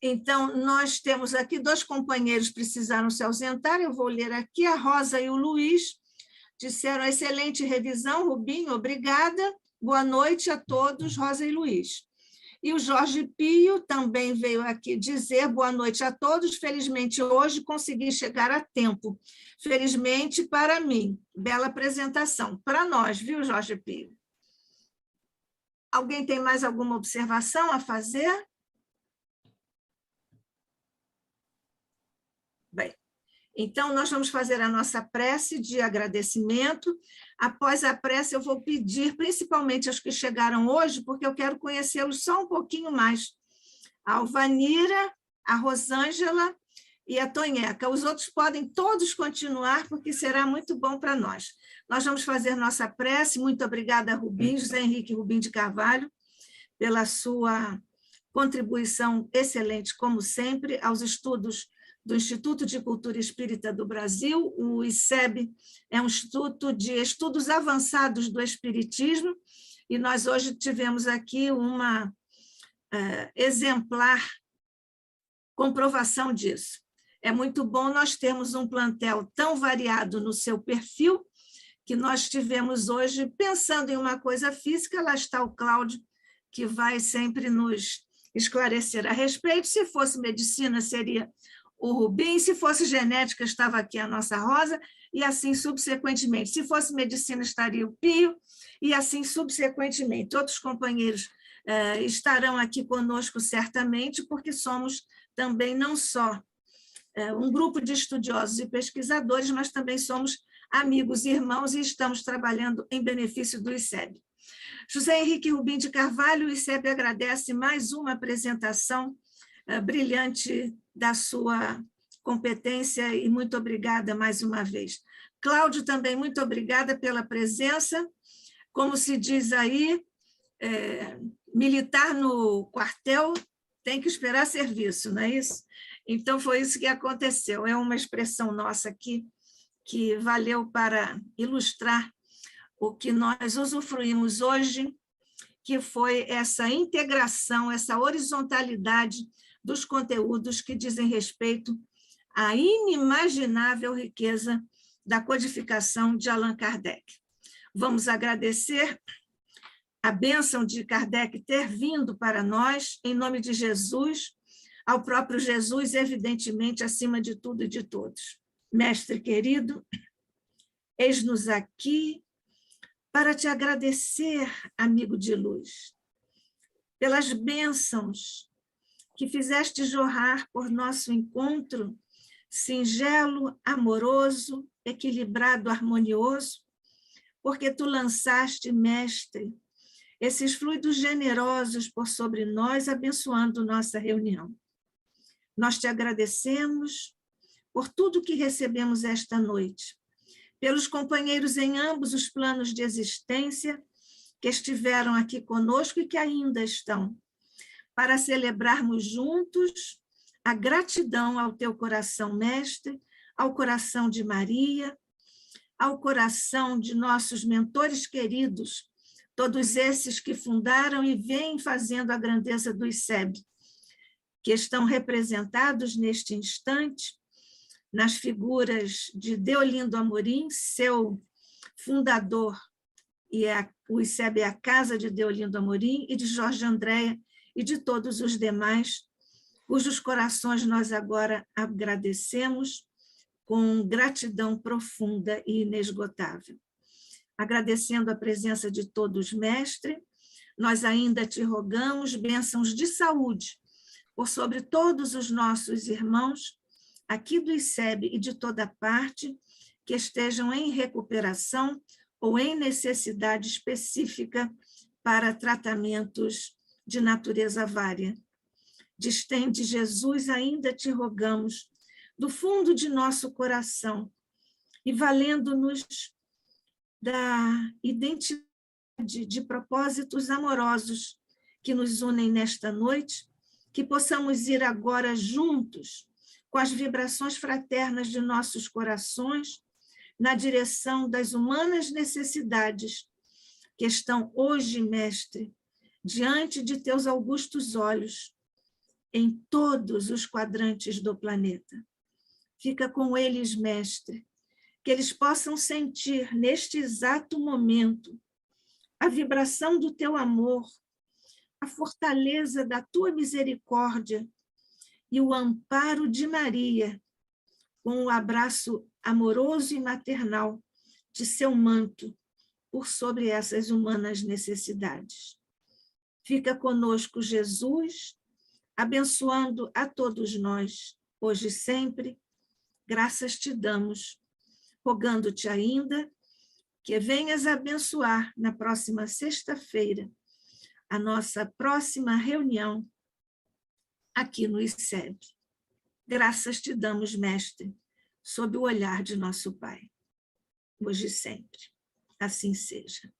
Então, nós temos aqui 2 companheiros que precisaram se ausentar, eu vou ler aqui, a Rosa e o Luiz, disseram, excelente revisão, Rubinho, obrigada, boa noite a todos, Rosa e Luiz. E o Jorge Pio também veio aqui dizer, boa noite a todos, felizmente hoje consegui chegar a tempo, felizmente para mim, bela apresentação, para nós, viu, Jorge Pio? Alguém tem mais alguma observação a fazer? Bem, então nós vamos fazer a nossa prece de agradecimento. Após a prece, eu vou pedir, principalmente aos que chegaram hoje, porque eu quero conhecê-los só um pouquinho mais. A Alvanira, a Rosângela e a Tonheca. Os outros podem todos continuar, porque será muito bom para nós. Nós vamos fazer nossa prece. Muito obrigada, Rubim, José Henrique Rubim de Carvalho, pela sua contribuição excelente, como sempre, aos estudos do Instituto de Cultura Espírita do Brasil. O ICEB é um instituto de estudos avançados do Espiritismo, e nós hoje tivemos aqui uma exemplar comprovação disso. É muito bom nós termos um plantel tão variado no seu perfil, que nós tivemos hoje, pensando em uma coisa física, lá está o Cláudio, que vai sempre nos esclarecer a respeito. Se fosse medicina, seria o Rubim, se fosse genética, estava aqui a nossa Rosa, e assim subsequentemente. Se fosse medicina, estaria o Pio, e assim subsequentemente. Outros companheiros estarão aqui conosco certamente, porque somos também não só um grupo de estudiosos e pesquisadores, mas também somos amigos e irmãos e estamos trabalhando em benefício do ICEB. José Henrique Rubim de Carvalho, o ICEB agradece mais uma apresentação brilhante da sua competência e muito obrigada mais uma vez. Cláudio, também muito obrigada pela presença. Como se diz aí, militar no quartel tem que esperar serviço, não é isso? Então, foi isso que aconteceu. É uma expressão nossa aqui que valeu para ilustrar o que nós usufruímos hoje, que foi essa integração, essa horizontalidade dos conteúdos que dizem respeito à inimaginável riqueza da codificação de Allan Kardec. Vamos agradecer a bênção de Kardec ter vindo para nós, em nome de Jesus, ao próprio Jesus, evidentemente, acima de tudo e de todos. Mestre querido, eis-nos aqui para te agradecer, amigo de luz, pelas bênçãos que fizeste jorrar por nosso encontro, singelo, amoroso, equilibrado, harmonioso, porque tu lançaste, mestre, esses fluidos generosos por sobre nós, abençoando nossa reunião. Nós te agradecemos por tudo que recebemos esta noite, pelos companheiros em ambos os planos de existência que estiveram aqui conosco e que ainda estão, para celebrarmos juntos a gratidão ao teu coração, mestre, ao coração de Maria, ao coração de nossos mentores queridos, todos esses que fundaram e vêm fazendo a grandeza do ICEB, que estão representados neste instante nas figuras de Deolindo Amorim, seu fundador, e o ICEB é a casa de Deolindo Amorim, e de Jorge Andréa, e de todos os demais, cujos corações nós agora agradecemos com gratidão profunda e inesgotável. Agradecendo a presença de todos, mestre, nós ainda te rogamos bênçãos de saúde por sobre todos os nossos irmãos, aqui do ICEB e de toda parte, que estejam em recuperação ou em necessidade específica para tratamentos de natureza vária. Distende, Jesus, ainda te rogamos, do fundo de nosso coração, e valendo-nos da identidade de propósitos amorosos que nos unem nesta noite, que possamos ir agora juntos, com as vibrações fraternas de nossos corações, na direção das humanas necessidades que estão hoje, mestre, diante de teus augustos olhos, em todos os quadrantes do planeta. Fica com eles, Mestre, que eles possam sentir neste exato momento a vibração do teu amor, a fortaleza da tua misericórdia e o amparo de Maria, com o abraço amoroso e maternal de seu manto por sobre essas humanas necessidades. Fica conosco, Jesus, abençoando a todos nós, hoje e sempre. Graças te damos, rogando-te ainda que venhas abençoar na próxima sexta-feira a nossa próxima reunião aqui no ICEB. Graças te damos, Mestre, sob o olhar de nosso Pai, hoje e sempre. Assim seja.